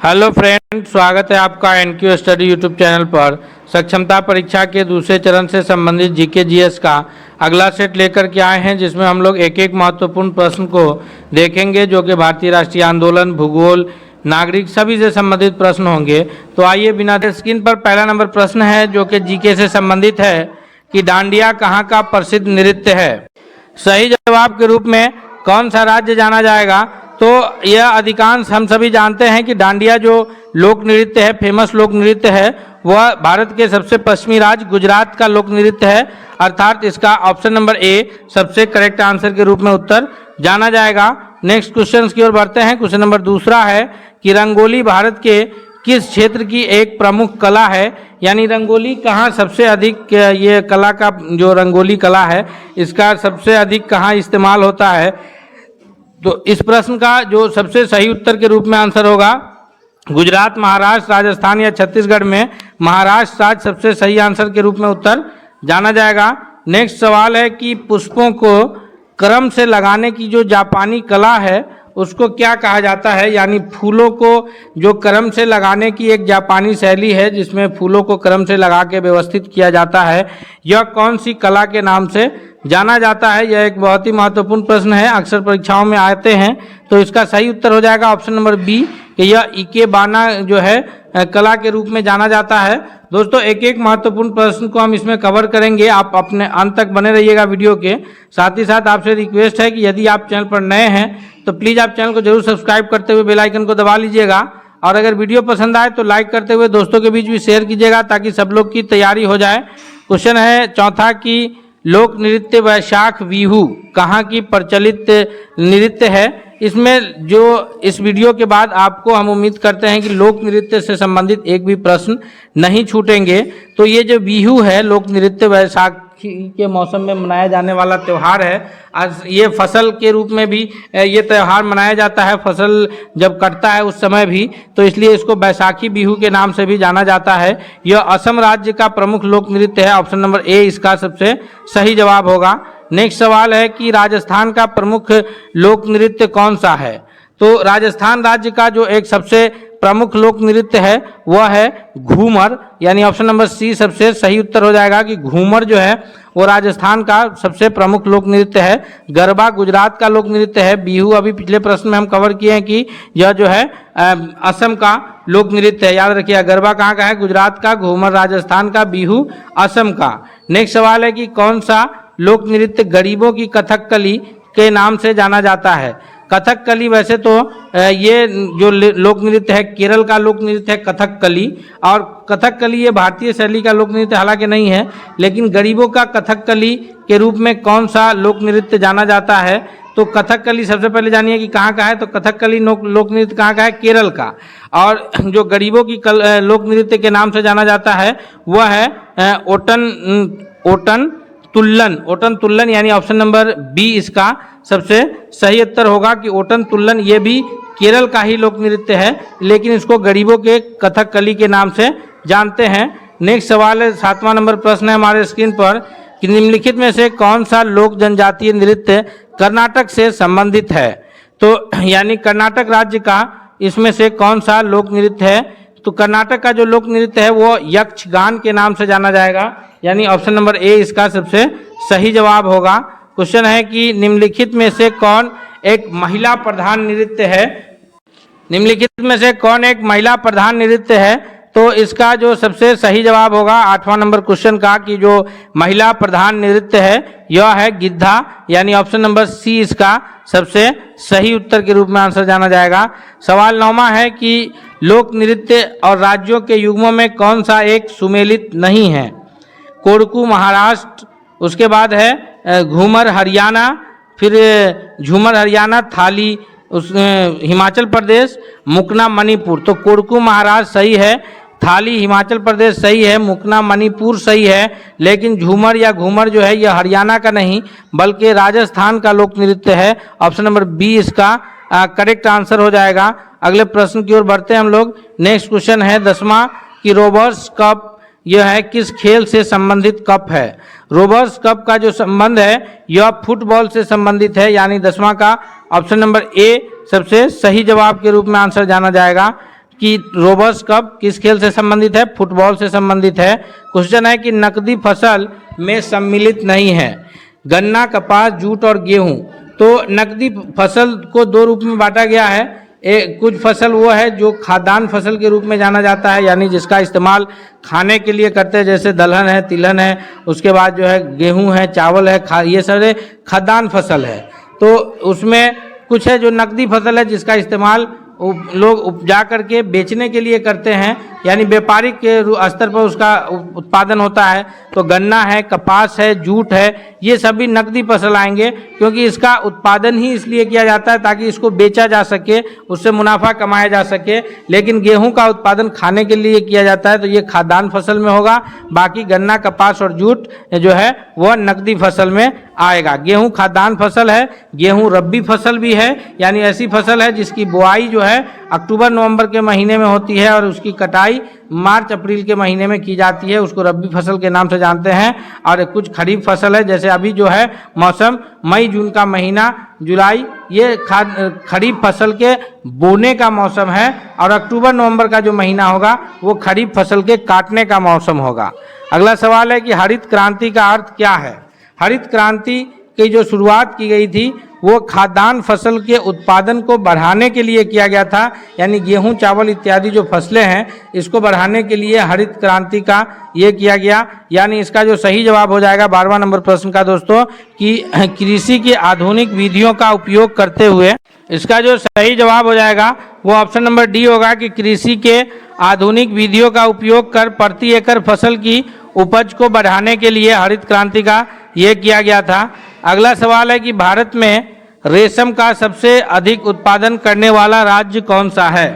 Hello friend, स्वागत है आपका एनक्यू स्टडी यूट्यूब चैनल पर। सक्षमता परीक्षा के दूसरे चरण से संबंधित जीके जीएस का अगला सेट लेकर के आए हैं, जिसमें हम लोग एक एक महत्वपूर्ण प्रश्न को देखेंगे जो कि भारतीय राष्ट्रीय आंदोलन, भूगोल, नागरिक सभी से संबंधित प्रश्न होंगे। तो आइए बिना स्क्रीन पर पहला नंबर प्रश्न है जो कि जीके से संबंधित है कि डांडिया कहाँ का प्रसिद्ध नृत्य है। सही जवाब के रूप में कौन सा राज्य जाना जाएगा? तो यह अधिकांश हम सभी जानते हैं कि डांडिया जो लोक नृत्य है, फेमस लोक नृत्य है, वह भारत के सबसे पश्चिमी राज्य गुजरात का लोक नृत्य है। अर्थात इसका ऑप्शन नंबर ए सबसे करेक्ट आंसर के रूप में उत्तर जाना जाएगा। नेक्स्ट क्वेश्चन की ओर बढ़ते हैं। क्वेश्चन नंबर दूसरा है कि रंगोली भारत के किस क्षेत्र की एक प्रमुख कला है, यानी रंगोली कहाँ सबसे अधिक, ये कला का जो रंगोली कला है इसका सबसे अधिक कहाँ इस्तेमाल होता है। तो इस प्रश्न का जो सबसे सही उत्तर के रूप में आंसर होगा गुजरात, महाराष्ट्र, राजस्थान या छत्तीसगढ़ में महाराष्ट्र राज्य सबसे सही आंसर के रूप में उत्तर जाना जाएगा। नेक्स्ट सवाल है कि पुष्पों को क्रम से लगाने की जो जापानी कला है उसको क्या कहा जाता है, यानी फूलों को जो क्रम से लगाने की एक जापानी शैली है जिसमें फूलों को क्रम से लगा के व्यवस्थित किया जाता है, यह कौन सी कला के नाम से जाना जाता है। यह एक बहुत ही महत्वपूर्ण प्रश्न है, अक्सर परीक्षाओं में आते हैं। तो इसका सही उत्तर हो जाएगा ऑप्शन नंबर बी कि यह इकेबाना जो है कला के रूप में जाना जाता है। दोस्तों एक एक महत्वपूर्ण प्रश्न को हम इसमें कवर करेंगे, आप अपने अंत तक बने रहिएगा वीडियो के। साथ ही साथ आपसे रिक्वेस्ट है कि यदि आप चैनल पर नए हैं तो प्लीज़ आप चैनल को जरूर सब्सक्राइब करते हुए बेल आइकन को दबा लीजिएगा, और अगर वीडियो पसंद आए तो लाइक करते हुए दोस्तों के बीच भी शेयर कीजिएगा ताकि सब लोग की तैयारी हो जाए। क्वेश्चन है चौथा कि लोक नृत्य वैशाख बिहू कहाँ की प्रचलित नृत्य है। इसमें जो इस वीडियो के बाद आपको हम उम्मीद करते हैं कि लोक नृत्य से संबंधित एक भी प्रश्न नहीं छूटेंगे। तो ये जो बिहू है, लोक नृत्य वैशाखी के मौसम में मनाया जाने वाला त्यौहार है। आज ये फसल के रूप में भी ये त्यौहार मनाया जाता है, फसल जब कटता है उस समय भी, तो इसलिए इसको बैसाखी बिहू के नाम से भी जाना जाता है। यह असम राज्य का प्रमुख लोक नृत्य है। ऑप्शन नंबर ए इसका सबसे सही जवाब होगा। नेक्स्ट सवाल है कि राजस्थान का प्रमुख लोक नृत्य कौन सा है। तो राजस्थान राज्य का जो एक सबसे प्रमुख लोक नृत्य है वह है घूमर, यानी ऑप्शन नंबर सी सबसे सही उत्तर हो जाएगा कि घूमर जो है वो राजस्थान का सबसे प्रमुख लोक नृत्य है। गरबा गुजरात का लोक नृत्य है। बिहू अभी पिछले प्रश्न में हम कवर किए हैं कि यह जो है असम का लोक नृत्य है। याद रखिए, गरबा कहाँ का है? गुजरात का, घूमर राजस्थान का, बिहू असम का। नेक्स्ट सवाल है कि कौन सा लोक नृत्य गरीबों की कथकली के नाम से जाना जाता है। कथकली वैसे तो ये जो लोक नृत्य है केरल का लोक नृत्य है कथकली, और कथकली ये भारतीय शैली का लोक नृत्य हालांकि नहीं है, लेकिन गरीबों का कथकली के रूप में कौन सा लोक नृत्य जाना जाता है। तो कथकली सबसे पहले जानिए कि कहाँ का है। तो कथकली लोक नृत्य कहाँ का है? केरल का। और जो गरीबों की लोक नृत्य के नाम से जाना जाता है वह है ओटन तुल्लन, यानी ऑप्शन नंबर बी इसका सबसे सही उत्तर होगा कि ओटन तुल्लन ये भी केरल का ही लोक नृत्य है, लेकिन इसको गरीबों के कथकली के नाम से जानते हैं। नेक्स्ट सवाल है, 7वां नंबर प्रश्न है हमारे स्क्रीन पर कि निम्नलिखित में से कौन सा लोक जनजातीय नृत्य कर्नाटक से संबंधित है। तो यानी कर्नाटक राज्य का इसमें से कौन सा लोक नृत्य है। तो कर्नाटक का जो लोक नृत्य है वो यक्षगान के नाम से जाना जाएगा, यानी ऑप्शन नंबर ए इसका सबसे सही जवाब होगा। क्वेश्चन है कि निम्नलिखित में से कौन एक महिला प्रधान नृत्य है। निम्नलिखित में से कौन एक महिला प्रधान नृत्य है। तो इसका जो सबसे सही जवाब होगा 8वां नंबर क्वेश्चन का कि जो महिला प्रधान नृत्य है यह है गिद्धा, यानी ऑप्शन नंबर सी इसका सबसे सही उत्तर के रूप में आंसर जाना जाएगा। सवाल 9वां है कि लोक नृत्य और राज्यों के युग्मों में कौन सा एक सुमेलित नहीं है। कोड़कू महाराष्ट्र, उसके बाद है घूमर हरियाणा, फिर झूमर हरियाणा, थाली हिमाचल प्रदेश, मुकना मणिपुर। तो कोड़कू महाराष्ट्र सही है, थाली हिमाचल प्रदेश सही है, मुकना मणिपुर सही है, लेकिन झूमर या घूमर जो है यह हरियाणा का नहीं बल्कि राजस्थान का लोक नृत्य है। ऑप्शन नंबर बी इसका करेक्ट आंसर हो जाएगा। अगले प्रश्न की ओर बढ़ते हैं हम लोग। नेक्स्ट क्वेश्चन है 10वां कि रोबर्स कप यह है किस खेल से संबंधित कप है। रोबर्स कप का जो संबंध है यह फुटबॉल से संबंधित है, यानी 10वां का ऑप्शन नंबर ए सबसे सही जवाब के रूप में आंसर जाना जाएगा। कि रोबस कप किस खेल से संबंधित है? फुटबॉल से संबंधित है। क्वेश्चन है कि नकदी फसल में सम्मिलित नहीं है। गन्ना, कपास, जूट और गेहूं। तो नकदी फसल को दो रूप में बांटा गया है। कुछ फसल वो है जो खाद्यान्न फसल के रूप में जाना जाता है, यानी जिसका इस्तेमाल खाने के लिए करते हैं, जैसे दलहन है, तिलहन है, उसके बाद जो है गेहूं है, चावल है, ये सारे खाद्यान्न फसल है। तो उसमें कुछ है जो नकदी फसल है जिसका इस्तेमाल लोग उपजा करके बेचने के लिए करते हैं, यानी व्यापारिक के स्तर पर उसका उत्पादन होता है। तो गन्ना है, कपास है, जूट है, ये सभी नकदी फसल आएंगे, क्योंकि इसका उत्पादन ही इसलिए किया जाता है ताकि इसको बेचा जा सके, उससे मुनाफा कमाया जा सके। लेकिन गेहूं का उत्पादन खाने के लिए किया जाता है, तो ये खाद्यान्न फसल में होगा। बाकी गन्ना, कपास और जूट जो है वह नकदी फसल में आएगा। गेहूं खाद्यान्न फसल है, गेहूं रब्बी फसल भी है, यानी ऐसी फसल है जिसकी बुआई जो है अक्टूबर नवंबर के महीने में होती है और उसकी कटाई मार्च अप्रैल के महीने में की जाती है, उसको रब्बी फसल के नाम से जानते हैं। और कुछ खरीफ फसल है, जैसे अभी जो है मौसम मई जून का महीना, जुलाई, ये खरीफ फसल के बोने का मौसम है, और अक्टूबर नवंबर का जो महीना होगा वो खरीफ फसल के काटने का मौसम होगा। अगला सवाल है कि हरित क्रांति का अर्थ क्या है? हरित क्रांति की जो शुरुआत की गई थी वो खाद्यान्न फसल के उत्पादन को बढ़ाने के लिए किया गया था, यानी गेहूं, चावल इत्यादि जो फसलें हैं इसको बढ़ाने के लिए हरित क्रांति का ये किया गया। यानी इसका जो सही जवाब हो जाएगा 12वां नंबर प्रश्न का दोस्तों, कि कृषि की आधुनिक विधियों का उपयोग करते हुए, इसका जो सही जवाब हो जाएगा वो ऑप्शन नंबर डी होगा कि कृषि के आधुनिक विधियों का उपयोग कर प्रति एकड़ फसल की उपज को बढ़ाने के लिए हरित क्रांति का ये किया गया था। अगला सवाल है कि भारत में रेशम का सबसे अधिक उत्पादन करने वाला राज्य कौन सा है?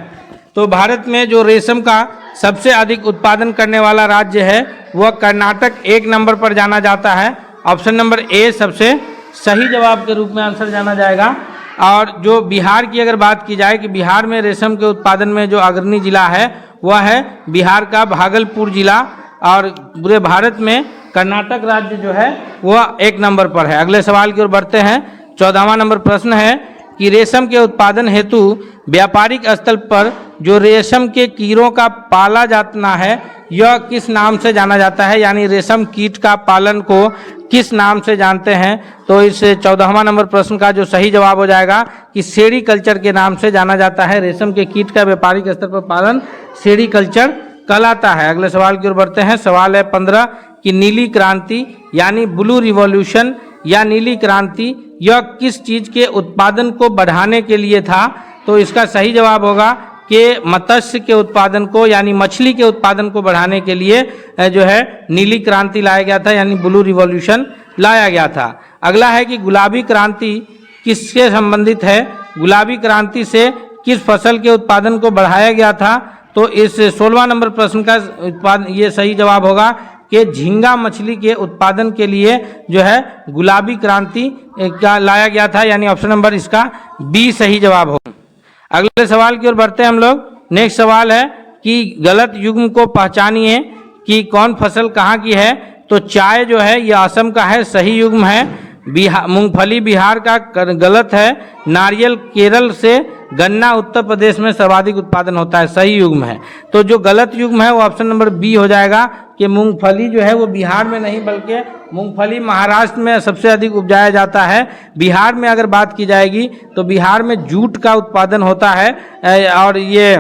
तो भारत में जो रेशम का सबसे अधिक उत्पादन करने वाला राज्य है वह कर्नाटक एक नंबर पर जाना जाता है। ऑप्शन नंबर ए सबसे सही जवाब के रूप में आंसर जाना जाएगा। और जो बिहार की अगर बात की जाए कि बिहार में रेशम के उत्पादन में जो अग्रणी जिला है वह है बिहार का भागलपुर जिला, और पूरे भारत में कर्नाटक राज्य जो है वह एक नंबर पर है। अगले सवाल की ओर बढ़ते हैं। 14वां नंबर प्रश्न है कि रेशम के उत्पादन हेतु व्यापारिक स्तर पर जो रेशम के कीड़ों का पाला जाना है यह किस नाम से जाना जाता है? यानी रेशम कीट का पालन को किस नाम से जानते हैं? तो इस 14वां नंबर प्रश्न का जो सही जवाब हो जाएगा कि सेरीकल्चर के नाम से जाना जाता है। रेशम के कीट का व्यापारिक स्तर पर पालन सेरीकल्चर कहलाता है। अगले सवाल की ओर बढ़ते हैं। सवाल है 15 कि नीली क्रांति यानी ब्लू रिवॉल्यूशन या नीली क्रांति यह किस चीज के उत्पादन को बढ़ाने के लिए था? तो इसका सही जवाब होगा कि मत्स्य के उत्पादन को, यानी मछली के उत्पादन को बढ़ाने के लिए जो है नीली क्रांति लाया गया था, यानी ब्लू रिवॉल्यूशन लाया गया था। अगला है कि गुलाबी क्रांति किससे संबंधित है? गुलाबी क्रांति से किस फसल के उत्पादन को बढ़ाया गया था? तो इस 16वां नंबर प्रश्न का ये सही जवाब होगा कि झींगा मछली के उत्पादन के लिए जो है गुलाबी क्रांति का लाया गया था, यानी ऑप्शन नंबर इसका बी सही जवाब होगा। अगले सवाल की ओर बढ़ते हैं हम लोग। नेक्स्ट सवाल है कि गलत युग्म को पहचानिए कि कौन फसल कहाँ की है? तो चाय जो है यह असम का है, सही युग्म है। मूंगफली बिहार का गलत है। नारियल केरल से, गन्ना उत्तर प्रदेश में सर्वाधिक उत्पादन होता है, सही युग्म है। तो जो गलत युग्म है वो ऑप्शन नंबर बी हो जाएगा कि मूंगफली जो है वो बिहार में नहीं बल्कि मूंगफली महाराष्ट्र में सबसे अधिक उपजाया जाता है। बिहार में अगर बात की जाएगी तो बिहार में जूट का उत्पादन होता है, और ये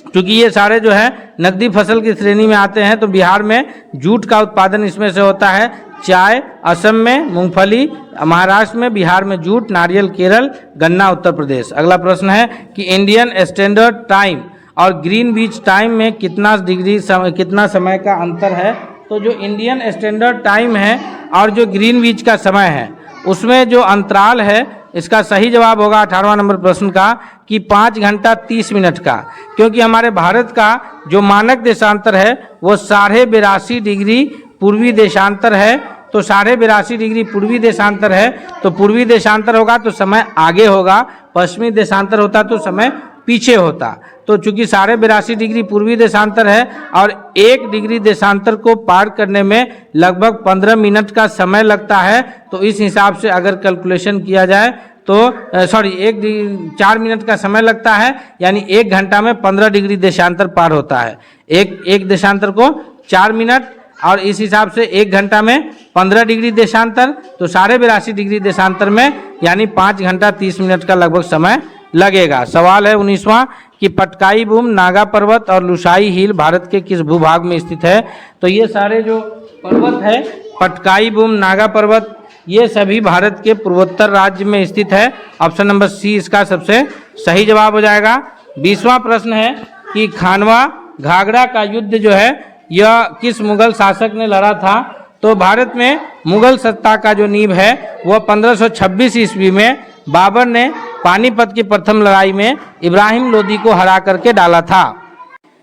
क्योंकि ये सारे जो है नकदी फसल की श्रेणी में आते हैं तो बिहार में जूट का उत्पादन इसमें से होता है। चाय असम में, मूंगफली महाराष्ट्र में, बिहार में जूट, नारियल केरल, गन्ना उत्तर प्रदेश। अगला प्रश्न है कि इंडियन स्टैंडर्ड टाइम और ग्रीनविच टाइम में कितना समय का अंतर है? तो जो इंडियन स्टैंडर्ड टाइम है और जो ग्रीनविच का समय है उसमें जो अंतराल है इसका सही जवाब होगा 18वां नंबर प्रश्न का कि 5 घंटा 30 मिनट का, क्योंकि हमारे भारत का जो मानक देशांतर है वो 82.5 डिग्री पूर्वी देशांतर है। तो 82.5 डिग्री पूर्वी देशांतर है, तो पूर्वी देशांतर होगा तो समय आगे होगा, पश्चिमी देशांतर होता तो समय पीछे होता। तो चूंकि 82.5 डिग्री पूर्वी देशांतर है और 1 डिग्री देशांतर को पार करने में लगभग 15 मिनट का समय लगता है, तो इस हिसाब से अगर कैलकुलेशन किया जाए तो 4 मिनट का समय लगता है, यानी 1 घंटा में 15 डिग्री देशांतर पार होता है। एक देशांतर को 4 मिनट और इस हिसाब से 1 घंटा में 15 डिग्री देशांतर, तो 82.5 डिग्री देशांतर में यानी 5 घंटा 30 मिनट का लगभग समय लगेगा। सवाल है 19वां कि पटकाई बूम, नागा पर्वत और लुसाई हिल भारत के किस भूभाग में स्थित है। तो ये सारे जो पर्वत है, पटकाई बूम, नागा पर्वत, ये सभी भारत के पूर्वोत्तर राज्य में स्थित है। ऑप्शन नंबर सी इसका सबसे सही जवाब हो जाएगा। 20वां प्रश्न है कि खानवा घाघरा का युद्ध जो है यह किस मुगल शासक ने लड़ा था। तो भारत में मुगल सत्ता का जो नींव है वह 1526 ईस्वी में बाबर ने पानीपत की प्रथम लड़ाई में इब्राहिम लोदी को हरा करके डाला था।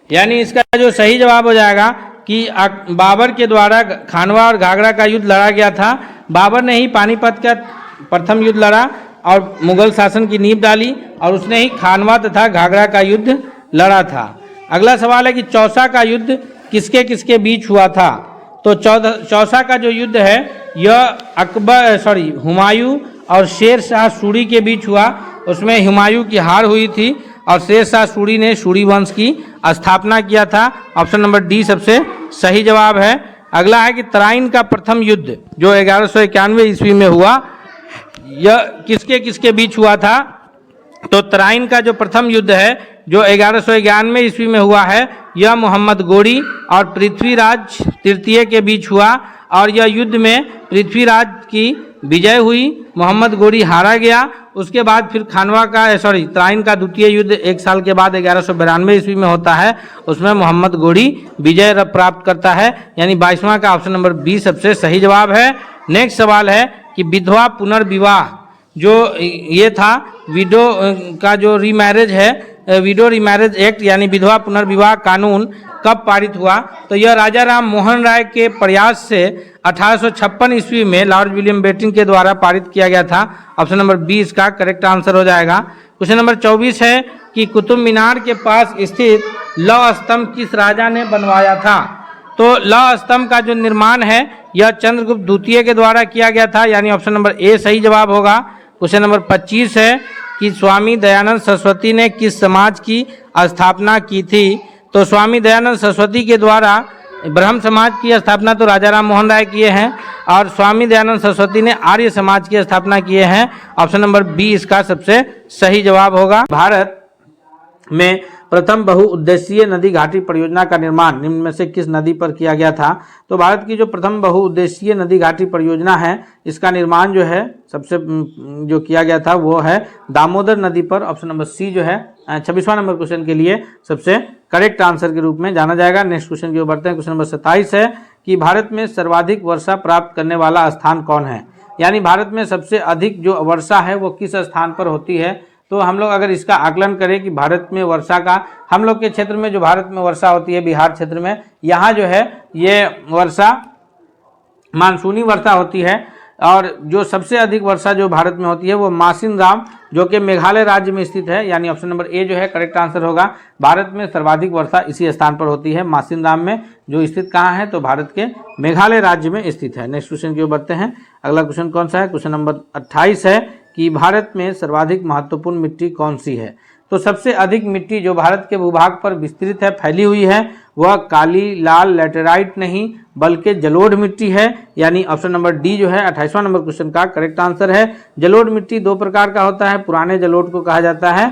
यानी इसका जो सही जवाब हो जाएगा कि बाबर के द्वारा खानवा और घाघरा का युद्ध लड़ा गया था। बाबर ने ही पानीपत का प्रथम युद्ध लड़ा और मुगल शासन की नींव डाली और उसने ही खानवा तथा घाघरा का युद्ध लड़ा था। अगला सवाल है कि चौसा का युद्ध किसके किसके बीच हुआ था। तो चौसा का जो युद्ध है यह हुमायूं और शेर शाह सूरी के बीच हुआ। उसमें हुमायूं की हार हुई थी और शेर शाह सूरी ने सूरी वंश की स्थापना किया था। ऑप्शन नंबर डी सबसे सही जवाब है। अगला है कि तराइन का प्रथम युद्ध जो 1191 ईस्वी में हुआ, यह किसके किसके बीच हुआ था। तो तराइन का जो प्रथम युद्ध है जो 1191 ईस्वी में हुआ है, यह मोहम्मद गोरी और पृथ्वीराज तृतीय के बीच हुआ और यह युद्ध में पृथ्वीराज की विजय हुई, मोहम्मद गोरी हारा गया। उसके बाद फिर तराइन का द्वितीय युद्ध 1 साल के बाद 1192 ईस्वी में होता है। उसमें मोहम्मद गोरी विजय प्राप्त करता है, यानी 22वां का ऑप्शन नंबर बी सबसे सही जवाब है। नेक्स्ट सवाल है कि विधवा पुनर्विवाह जो ये था, विडो का जो रीमैरेज है, विडो रीमैरेज एक्ट यानी विधवा पुनर्विवाह कानून कब पारित हुआ। तो यह राजा राम मोहन राय के प्रयास से 1856 ईस्वी में लॉर्ड विलियम बेंटिंक के द्वारा पारित किया गया था। ऑप्शन नंबर बी इसका करेक्ट आंसर हो जाएगा। क्वेश्चन नंबर 24 है कि कुतुब मीनार के पास स्थित लौह स्तंभ किस राजा ने बनवाया था। तो लौह स्तंभ का जो निर्माण है यह चंद्रगुप्त द्वितीय के द्वारा किया गया था, यानी ऑप्शन नंबर ए सही जवाब होगा। क्वेश्चन नंबर 25 है कि स्वामी दयानंद सरस्वती ने किस समाज की स्थापना की थी। तो स्वामी दयानंद सरस्वती के द्वारा ब्रह्म समाज की स्थापना तो राजा राम मोहन राय किए हैं और स्वामी दयानंद सरस्वती ने आर्य समाज की स्थापना किए हैं। ऑप्शन नंबर बी इसका सबसे सही जवाब होगा। भारत में प्रथम बहुउद्देशीय नदी घाटी परियोजना का निर्माण निम्न में से किस नदी पर किया गया था। तो भारत की जो प्रथम बहुउद्देशीय नदी घाटी परियोजना है, इसका निर्माण जो है सबसे जो किया गया था वो है दामोदर नदी पर। ऑप्शन नंबर सी जो है 26वां नंबर क्वेश्चन के लिए सबसे करेक्ट आंसर के रूप में जाना जाएगा। नेक्स्ट क्वेश्चन की ओर बढ़ते हैं। क्वेश्चन नंबर 27 है कि भारत में सर्वाधिक वर्षा प्राप्त करने वाला स्थान कौन है। यानी भारत में सबसे अधिक जो वर्षा है वो किस स्थान पर होती है। तो हम लोग अगर इसका आकलन करें कि भारत में वर्षा का, हम लोग के क्षेत्र में जो भारत में वर्षा होती है बिहार क्षेत्र में, यहाँ जो है ये वर्षा मानसूनी वर्षा होती है और जो सबसे अधिक वर्षा जो भारत में होती है वो मासिन राम जो कि मेघालय राज्य में स्थित है, यानी ऑप्शन नंबर ए जो है करेक्ट आंसर होगा। भारत में सर्वाधिक वर्षा इसी स्थान पर होती है मासिन राम में, जो स्थित कहाँ है तो भारत के मेघालय राज्य में स्थित है। नेक्स्ट क्वेश्चन की ओर बढ़ते हैं। अगला क्वेश्चन कौन सा है, क्वेश्चन नंबर 28 है कि भारत में सर्वाधिक महत्वपूर्ण मिट्टी कौन सी है। तो सबसे अधिक मिट्टी जो भारत के भूभाग पर विस्तृत है, फैली हुई है, वह काली लाल लैटेराइट नहीं बल्कि जलोढ़ मिट्टी है, यानी ऑप्शन नंबर डी जो है 28वां नंबर क्वेश्चन का करेक्ट आंसर है। जलोढ़ मिट्टी 2 प्रकार का होता है, पुराने जलोढ़ को कहा जाता है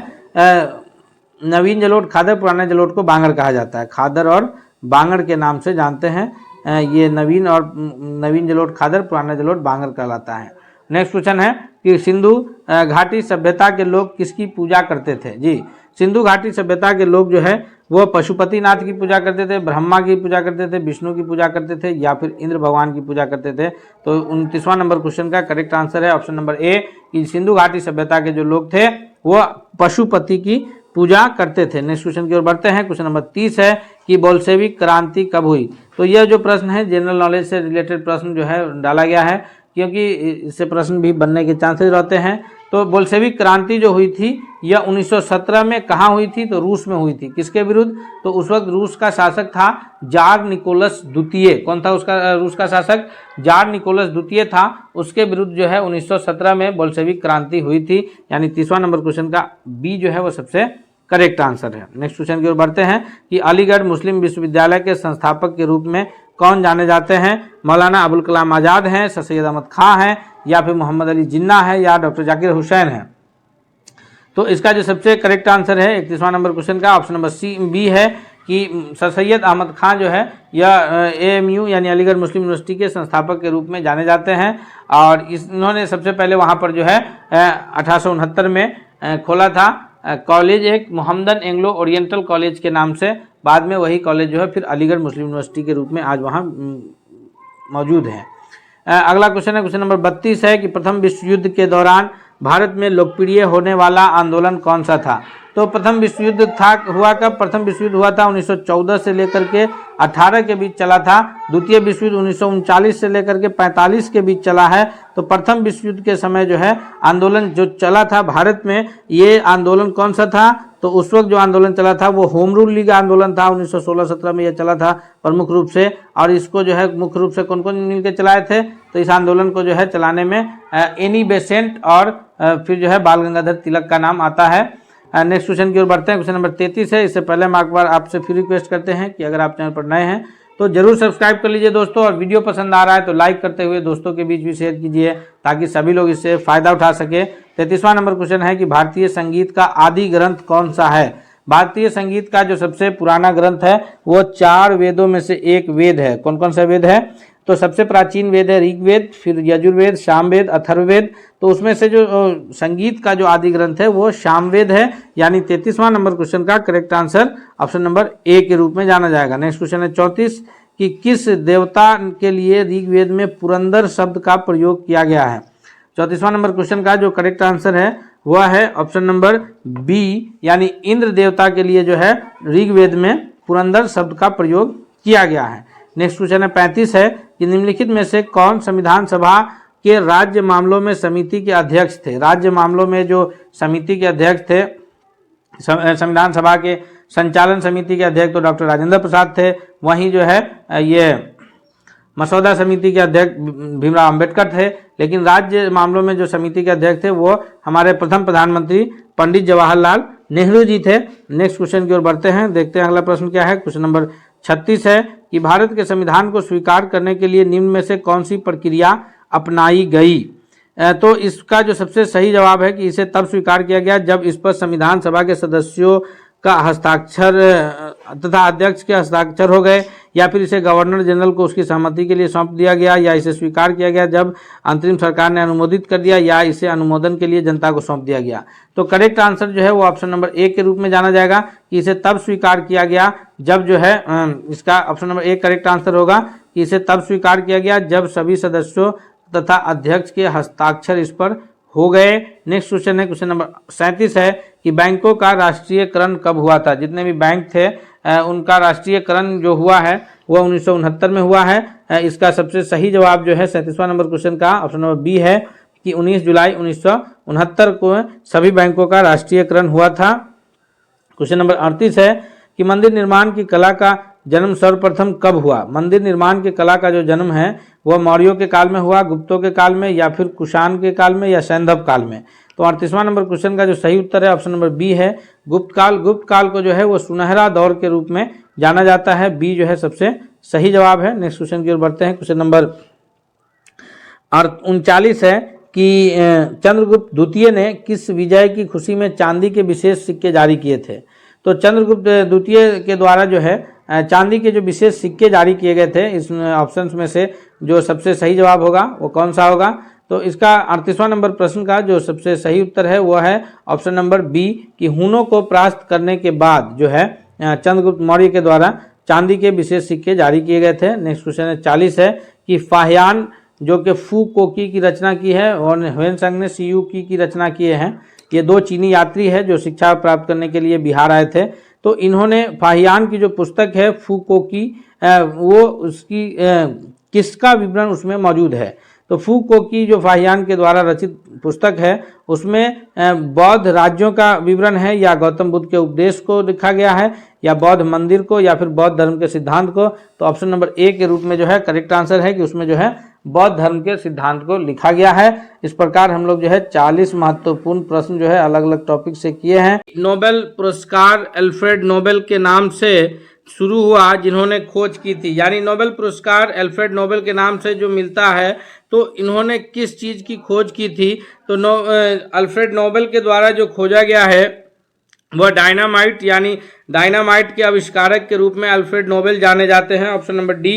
नवीन जलोढ़ खादर, पुराने जलोढ़ को बांगर कहा जाता है। खादर और बांगर के नाम से जानते हैं, ये नवीन जलोढ़ खादर, पुराना जलोढ़ बांगर कहलाता है। नेक्स्ट क्वेश्चन है कि सिंधु घाटी सभ्यता के लोग किसकी पूजा करते थे। जी, सिंधु घाटी सभ्यता के लोग जो है वो पशुपतिनाथ की पूजा करते थे, ब्रह्मा की पूजा करते थे, विष्णु की पूजा करते थे या फिर इंद्र भगवान की पूजा करते थे। तो 29वां नंबर क्वेश्चन का करेक्ट आंसर है ऑप्शन नंबर ए कि सिंधु घाटी सभ्यता के जो लोग थे वो पशुपति की पूजा करते थे। नेक्स्ट क्वेश्चन की ओर बढ़ते हैं। क्वेश्चन नंबर 30 है कि बोल्शेविक क्रांति कब हुई। तो यह जो प्रश्न है जनरल नॉलेज से रिलेटेड प्रश्न जो है डाला गया है, क्योंकि इससे प्रश्न भी बनने के चांसेस रहते हैं। तो बोल्शेविक क्रांति जो हुई थी यह 1917 में कहाँ हुई थी, तो रूस में हुई थी। किसके विरुद्ध, तो उस वक्त रूस का शासक था जार निकोलस द्वितीय। कौन था उसका रूस का शासक, जार निकोलस द्वितीय था। उसके विरुद्ध जो है 1917 में बोल्शेविक क्रांति हुई थी। यानी 30वां नंबर क्वेश्चन का बी जो है वो सबसे करेक्ट आंसर है। नेक्स्ट क्वेश्चन की ओर बढ़ते हैं कि अलीगढ़ मुस्लिम विश्वविद्यालय के संस्थापक के रूप में कौन जाने जाते हैं। मौलाना अबुल कलाम आज़ाद हैं, सर सैयद अहमद खां हैं, या फिर मोहम्मद अली जिन्ना है, या डॉक्टर जाकिर हुसैन है। तो इसका जो सबसे करेक्ट आंसर है 31वां नंबर क्वेश्चन का ऑप्शन नंबर सी बी है कि सर सैयद अहमद खां जो है यह AMU यानी अलीगढ़ मुस्लिम यूनिवर्सिटी के संस्थापक के रूप में जाने जाते हैं। और इन्होंने सबसे पहले वहाँ पर जो है 1869 में खोला था कॉलेज, एक मोहम्मदन एंग्लो ओरिएंटल कॉलेज के नाम से। बाद में वही कॉलेज जो है फिर अलीगढ़ मुस्लिम यूनिवर्सिटी के रूप में आज वहाँ मौजूद है। अगला क्वेश्चन है क्वेश्चन नंबर 32 है कि प्रथम विश्व युद्ध के दौरान भारत में लोकप्रिय होने वाला आंदोलन कौन सा था। तो प्रथम विश्व युद्ध हुआ कब, प्रथम विश्व युद्ध हुआ था 1914 से लेकर के 18 के बीच चला था। द्वितीय विश्व युद्ध 1939 से लेकर के 45 के बीच चला है। तो प्रथम विश्व युद्ध के समय जो है आंदोलन जो चला था भारत में, ये आंदोलन कौन सा था, तो उस वक्त जो आंदोलन चला था वो होम रूल लीग आंदोलन था। 1916-17 में यह चला था प्रमुख रूप से। और इसको जो है मुख्य रूप से कौन कौन मिलकर चलाए थे, तो इस आंदोलन को जो है चलाने में एनी बेसेंट और फिर जो है बाल गंगाधर तिलक का नाम आता है। नेक्स्ट क्वेश्चन की ओर बढ़ते हैं। क्वेश्चन नंबर 33 है। इससे पहले हम एक बार आपसे फिर रिक्वेस्ट करते हैं कि अगर आप चैनल पर नए हैं तो जरूर सब्सक्राइब कर लीजिए दोस्तों, और वीडियो पसंद आ रहा है तो लाइक करते हुए दोस्तों के बीच भी शेयर कीजिए ताकि सभी लोग इससे फ़ायदा उठा सके। 33वां नंबर क्वेश्चन है कि भारतीय संगीत का आदि ग्रंथ कौन सा है। भारतीय संगीत का जो सबसे पुराना ग्रंथ है वो 4 वेदों में से एक वेद है। कौन कौन सा वेद है, तो सबसे प्राचीन वेद है ऋग्वेद, फिर यजुर्वेद, सामवेद, अथर्ववेद। तो उसमें से जो संगीत का जो आदि ग्रंथ है वो सामवेद है। यानी 33वां नंबर क्वेश्चन का correct answer option number A के रूप में जाना जाएगा। नेक्स्ट क्वेश्चन है 34 कि किस देवता के लिए ऋग्वेद में पुरंदर शब्द का प्रयोग किया गया है। 34वां नंबर क्वेश्चन का जो करेक्ट आंसर है वह है ऑप्शन नंबर बी, यानी इंद्र देवता के लिए जो है ऋग्वेद में पुरंदर शब्द का प्रयोग किया गया है। नेक्स्ट क्वेश्चन है 35 है कि निम्नलिखित में से कौन संविधान सभा के राज्य मामलों में समिति के अध्यक्ष थे। राज्य मामलों में जो समिति के अध्यक्ष थे, संविधान सभा के संचालन समिति के अध्यक्ष तो डॉक्टर राजेंद्र प्रसाद थे। वहीं जो है ये मसौदा समिति के अध्यक्ष भीमराव अंबेडकर थे। लेकिन राज्य मामलों में जो समिति के अध्यक्ष थे वो हमारे प्रथम प्रधानमंत्री पंडित जवाहरलाल नेहरू जी थे। नेक्स्ट क्वेश्चन की ओर बढ़ते हैं, देखते हैं अगला प्रश्न क्या है। क्वेश्चन नंबर 36 है कि भारत के संविधान को स्वीकार करने के लिए निम्न में से कौन सी प्रक्रिया अपनाई गई। तो इसका जो सबसे सही जवाब है कि इसे तब स्वीकार किया गया जब इस पर संविधान सभा के सदस्यों का हस्ताक्षर तथा अध्यक्ष के हस्ताक्षर हो गए, या फिर इसे गवर्नर जनरल को उसकी सहमति के लिए सौंप दिया गया, या इसे स्वीकार किया गया जब अंतरिम सरकार ने अनुमोदित कर दिया, या इसे अनुमोदन के लिए जनता को सौंप दिया गया। तो करेक्ट आंसर जो है वो ऑप्शन नंबर ए के रूप में जाना जाएगा कि इसे तब स्वीकार किया गया जब जो है इसका option number A correct answer होगा कि इसे तब स्वीकार किया गया जब सभी सदस्यों तथा अध्यक्ष के हस्ताक्षर इस पर हो गए। नेक्स्ट क्वेश्चन है क्वेश्चन नंबर 37 है कि बैंकों का राष्ट्रीयकरण कब हुआ था। जितने भी बैंक थे उनका राष्ट्रीयकरण जो हुआ है वह 1969 में हुआ है। इसका सबसे सही जवाब जो है 37वां नंबर क्वेश्चन का ऑप्शन नंबर बी है कि 19 जुलाई 1969 को सभी बैंकों का राष्ट्रीयकरण हुआ था। क्वेश्चन नंबर 38 है कि मंदिर निर्माण की कला का जन्म सर्वप्रथम कब हुआ। मंदिर निर्माण की कला का जो जन्म है वह मौर्यों के काल में हुआ, गुप्तों के काल में, या फिर कुषाण के काल में, या सैंधव काल में। तो 38वां नंबर क्वेश्चन का जो सही उत्तर है ऑप्शन नंबर बी है गुप्त काल। गुप्त काल को जो है वो सुनहरा दौर के रूप में जाना जाता है। बी जो है सबसे सही जवाब है। नेक्स्ट क्वेश्चन की ओर बढ़ते हैं। क्वेश्चन नंबर 39 है कि चंद्रगुप्त द्वितीय ने किस विजय की खुशी में चांदी के विशेष सिक्के जारी किए थे। तो चंद्रगुप्त द्वितीय के द्वारा जो है चांदी के जो विशेष सिक्के जारी किए गए थे, इस ऑप्शंस में से जो सबसे सही जवाब होगा वो कौन सा होगा। तो इसका 38वां नंबर प्रश्न का जो सबसे सही उत्तर है वो है ऑप्शन नंबर बी कि हुनों को परास्त करने के बाद जो है चंद्रगुप्त मौर्य के द्वारा चांदी के विशेष सिक्के जारी किए गए थे। नेक्स्ट क्वेश्चन है 40 है कि फाहियान जो कि फू कोकी की रचना की है और ह्वेनसांग ने सी यू की रचना किए हैं। ये दो चीनी यात्री है जो शिक्षा प्राप्त करने के लिए बिहार आए थे। तो इन्होंने फाहियान की जो पुस्तक है फूको की वो उसकी किसका विवरण उसमें मौजूद है। तो फूको की जो फाहियान के द्वारा रचित पुस्तक है उसमें बौद्ध राज्यों का विवरण है या गौतम बुद्ध के उपदेश को लिखा गया है या बौद्ध मंदिर को या फिर बौद्ध धर्म के सिद्धांत को। तो ऑप्शन नंबर ए के रूप में जो है करेक्ट आंसर है कि उसमें जो है बौद्ध धर्म के सिद्धांत को लिखा गया है। इस प्रकार हम लोग जो है 40 महत्वपूर्ण प्रश्न जो है अलग अलग टॉपिक से किए हैं। नोबेल पुरस्कार अल्फ्रेड नोबेल के नाम से शुरू हुआ जिन्होंने खोज की थी, यानी नोबेल पुरस्कार अल्फ्रेड नोबेल के नाम से जो मिलता है तो इन्होंने किस चीज़ की खोज की थी। तो अल्फ्रेड नोबेल के द्वारा जो खोजा गया है वह डायनामाइट, यानी डायनामाइट के आविष्कारक के रूप में अल्फ्रेड नोबेल जाने जाते हैं। ऑप्शन नंबर डी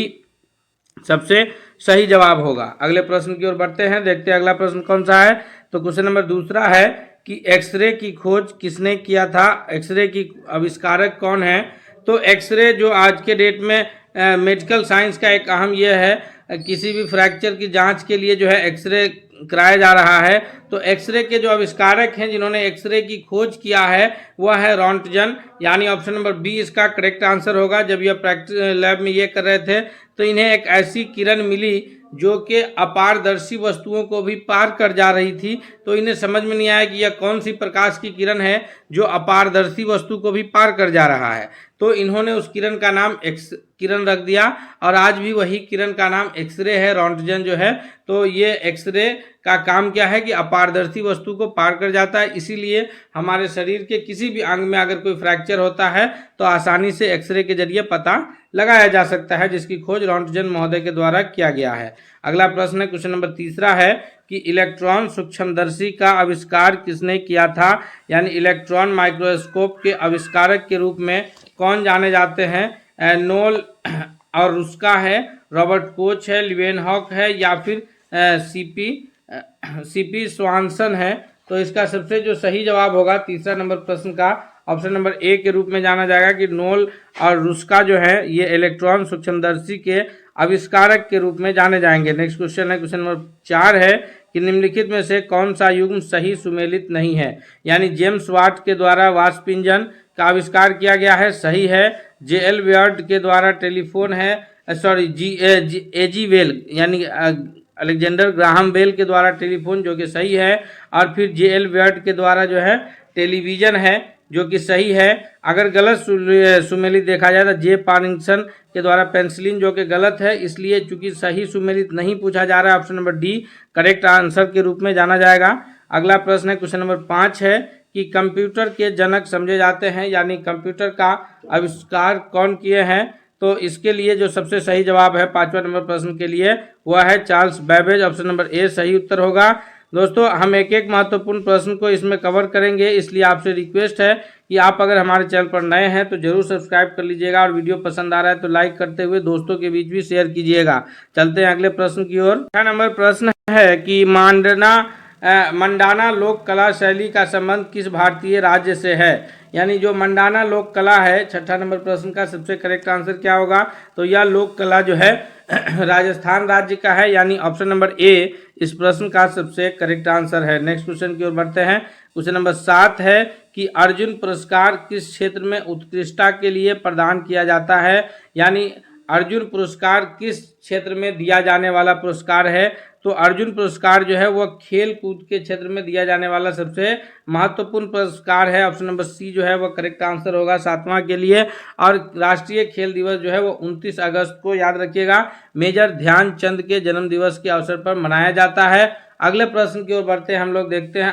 सबसे सही जवाब होगा। अगले प्रश्न की ओर बढ़ते हैं, देखते हैं अगला प्रश्न कौन सा है। तो क्वेश्चन नंबर दूसरा है कि एक्सरे की खोज किसने किया था, एक्सरे की आविष्कारक कौन है। तो एक्सरे जो आज के डेट में मेडिकल साइंस का एक अहम ये है, किसी भी फ्रैक्चर की जांच के लिए जो है एक्सरे कराया जा रहा है। तो एक्सरे के जो आविष्कारक हैं जिन्होंने एक्सरे की खोज किया है वह है रॉन्टजन, यानी ऑप्शन नंबर बी इसका करेक्ट आंसर होगा। जब यह प्रैक्टिस लैब में ये कर रहे थे तो इन्हें एक ऐसी किरण मिली जो कि अपारदर्शी वस्तुओं को भी पार कर जा रही थी। तो इन्हें समझ में नहीं आया कि यह कौन सी प्रकाश की किरण है जो अपारदर्शी वस्तु को भी पार कर जा रहा है। तो इन्होंने उस किरण का नाम एक्स किरण रख दिया और आज भी वही किरण का नाम एक्सरे है, रॉन्टजन जो है। तो ये एक्सरे का काम क्या है कि अपारदर्शी वस्तु को पार कर जाता है, इसीलिए हमारे शरीर के किसी भी अंग में अगर कोई फ्रैक्चर होता है तो आसानी से एक्सरे के जरिए पता लगाया जा सकता है, जिसकी खोज रॉन्टजन महोदय के द्वारा किया गया है। अगला प्रश्न है, क्वेश्चन नंबर तीसरा है कि इलेक्ट्रॉन सूक्ष्मदर्शी का आविष्कार किसने किया था, यानी इलेक्ट्रॉन माइक्रोस्कोप के आविष्कारक के रूप में कौन जाने जाते हैं। नोल और रुस्का है, रॉबर्ट कोच है, लीवेनहॉक है या फिर सीपी स्वानसन है। तो इसका सबसे जो सही जवाब होगा तीसरा नंबर प्रश्न का ऑप्शन नंबर ए के रूप में जाना जाएगा कि नोल और रुस्का जो है ये इलेक्ट्रॉन सूक्ष्मदर्शी के आविष्कारक के रूप में जाने जाएंगे। नेक्स्ट क्वेश्चन है, क्वेश्चन नंबर 4 है कि निम्नलिखित में से कौन सा युग्म सही सुमेलित नहीं है, यानी जेम्स वाट के द्वारा वाष्प इंजन का आविष्कार किया गया है, सही है। जेएल वेयर्ड के द्वारा टेलीफोन है, एजी वेल यानी अलेक्जेंडर ग्राहम बेल के द्वारा टेलीफोन जो कि सही है, और फिर जेएल वेयर्ड के द्वारा जो है टेलीविज़न है जो कि सही है। अगर गलत सुमेलित देखा जाए तो जे पार्किंसन के द्वारा पेंसिलिन जो कि गलत है, इसलिए चूंकि सही सुमेलित नहीं पूछा जा रहा है option number D correct answer के रूप में जाना जाएगा। अगला प्रश्न है, क्वेश्चन नंबर 5 है कि कंप्यूटर के जनक समझे जाते हैं, यानी कंप्यूटर का आविष्कार कौन किए हैं। तो इसके लिए जो सबसे सही जवाब है 5वां नंबर प्रश्न के लिए वह है Charles Babbage, option number A सही उत्तर होगा। दोस्तों हम एक एक महत्वपूर्ण प्रश्न को इसमें कवर करेंगे, इसलिए आपसे रिक्वेस्ट है कि आप अगर हमारे चैनल पर नए हैं तो जरूर सब्सक्राइब कर लीजिएगा और वीडियो पसंद आ रहा है तो लाइक करते हुए दोस्तों के बीच भी शेयर कीजिएगा। चलते हैं अगले प्रश्न की ओर। 6 नंबर प्रश्न है कि मंडाना लोक कला शैली का संबंध किस भारतीय राज्य से है, यानी जो मंडाना लोक कला है 6 नंबर प्रश्न का सबसे करेक्ट आंसर क्या होगा। तो यह लोक कला जो है राजस्थान राज्य का है, यानी ऑप्शन नंबर ए इस प्रश्न का सबसे करेक्ट आंसर है। नेक्स्ट क्वेश्चन की ओर बढ़ते हैं, क्वेश्चन नंबर 7 है कि अर्जुन पुरस्कार किस क्षेत्र में उत्कृष्टता के लिए प्रदान किया जाता है, यानी अर्जुन पुरस्कार किस क्षेत्र में दिया जाने वाला पुरस्कार है। तो अर्जुन पुरस्कार जो है वह खेल कूद के क्षेत्र में दिया जाने वाला सबसे महत्वपूर्ण पुरस्कार है, ऑप्शन नंबर सी जो है वह करेक्ट आंसर होगा 7वां के लिए। और राष्ट्रीय खेल दिवस जो है वो 29 अगस्त को याद रखिएगा मेजर ध्यानचंद के जन्म दिवस के अवसर पर मनाया जाता है। अगले प्रश्न की ओर बढ़ते हैं, हम लोग देखते हैं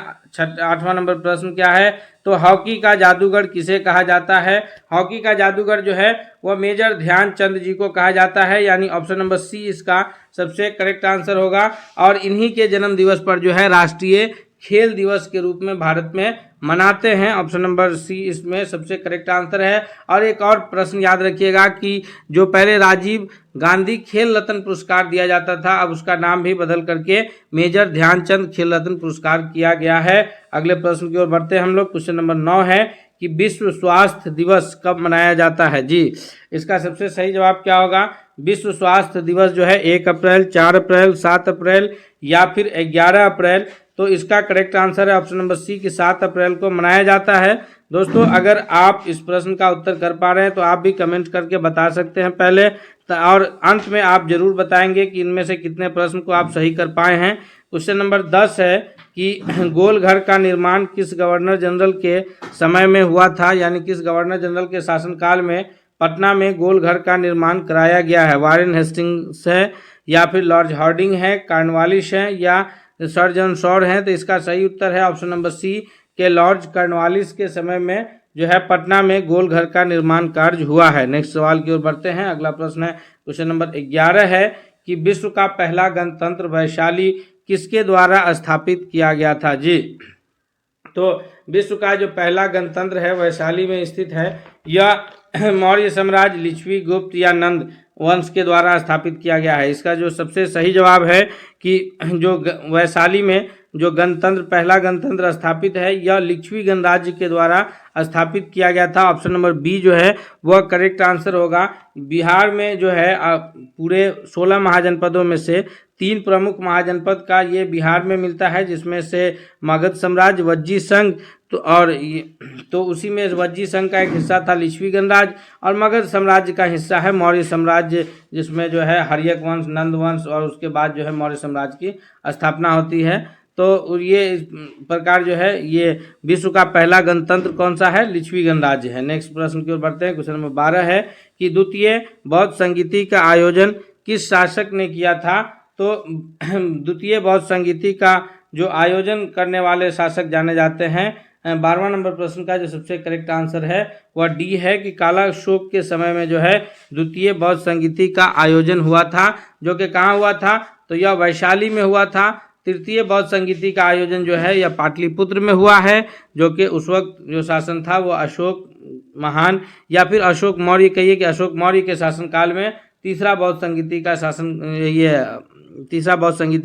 8वां नंबर प्रश्न क्या है। तो हॉकी का जादूगर किसे कहा जाता है। हॉकी का जादूगर जो है वह मेजर ध्यानचंद जी को कहा जाता है, यानी ऑप्शन नंबर सी इसका सबसे करेक्ट आंसर होगा। और इन्हीं के जन्म दिवस पर जो है राष्ट्रीय खेल दिवस के रूप में भारत में मनाते हैं, ऑप्शन नंबर सी इसमें सबसे करेक्ट आंसर है। और एक और प्रश्न याद रखिएगा कि जो पहले राजीव गांधी खेल रत्न पुरस्कार दिया जाता था अब उसका नाम भी बदल करके मेजर ध्यानचंद खेल रत्न पुरस्कार किया गया है। अगले प्रश्न की ओर बढ़ते हैं हम लोग, क्वेश्चन नंबर 9 है कि विश्व स्वास्थ्य दिवस कब मनाया जाता है। जी इसका सबसे सही जवाब क्या होगा। विश्व स्वास्थ्य दिवस जो है 1 अप्रैल, 4 अप्रैल, 7 अप्रैल या फिर 11 अप्रैल। तो इसका करेक्ट आंसर है ऑप्शन नंबर सी कि 7 अप्रैल को मनाया जाता है। दोस्तों अगर आप इस प्रश्न का उत्तर कर पा रहे हैं तो आप भी कमेंट करके बता सकते हैं पहले, और अंत में आप जरूर बताएंगे कि इनमें से कितने प्रश्न को आप सही कर पाए हैं। क्वेश्चन नंबर 10 है कि गोल घर का निर्माण किस गवर्नर जनरल के समय में हुआ था, यानी किस गवर्नर जनरल के शासनकाल में पटना में गोल घर का निर्माण कराया गया है। वारेन हेस्टिंग्स है, या फिर लॉर्ड हार्डिंग है, कॉर्नवालिस है, या सर जॉन सॉर है। तो इसका सही उत्तर है ऑप्शन नंबर सी के लॉर्ड कॉर्नवालिस के समय में जो है पटना में गोल घर का निर्माण कार्य हुआ है। नेक्स्ट सवाल की ओर बढ़ते हैं। अगला प्रश्न है क्वेश्चन नंबर 11 है कि विश्व का पहला गणतंत्र वैशाली किसके द्वारा स्थापित किया गया था जी। तो विश्व का जो पहला गणतंत्र है वैशाली में स्थित है। यह मौर्य साम्राज्य, लिच्छवी, गुप्त या नंद वंश के द्वारा स्थापित किया गया है। इसका जो सबसे सही जवाब है कि जो वैशाली में जो गणतंत्र पहला गणतंत्र स्थापित है यह लिच्छवी गणराज्य के द्वारा स्थापित किया गया था। ऑप्शन नंबर बी जो है वह करेक्ट आंसर होगा। बिहार में जो है पूरे 16 महाजनपदों में से 3 प्रमुख महाजनपद का ये बिहार में मिलता है, जिसमें से मगध साम्राज्य, वज्जी संघ तो उसी में वज्जी संघ का एक हिस्सा था लिच्छवी गणराज्य, और मगध साम्राज्य का हिस्सा है मौर्य साम्राज्य, जिसमें जो है हर्यक वंश, नंद वंश और उसके बाद जो है मौर्य साम्राज्य की स्थापना होती है। तो ये इस प्रकार जो है ये विश्व का पहला गणतंत्र कौन सा है, लिच्छवी गणराज्य है। नेक्स्ट प्रश्न की ओर बढ़ते हैं। क्वेश्चन नंबर 12 है कि द्वितीय बौद्ध संगीति का आयोजन किस शासक ने किया था। तो द्वितीय बौद्ध संगीति का जो आयोजन करने वाले शासक जाने जाते हैं। 12वां नंबर प्रश्न का जो सबसे करेक्ट आंसर है वह डी है कि काला अशोक के समय में जो है द्वितीय बौद्ध संगीति का आयोजन हुआ था, जो कि कहाँ हुआ था, तो यह वैशाली में हुआ था। तृतीय बौद्ध संगीति का आयोजन जो है यह पाटलिपुत्र में हुआ है, जो कि उस वक्त जो शासन था वो अशोक महान या फिर अशोक मौर्य, कहिए कि अशोक मौर्य के शासनकाल में तीसरा बौद्ध संगीति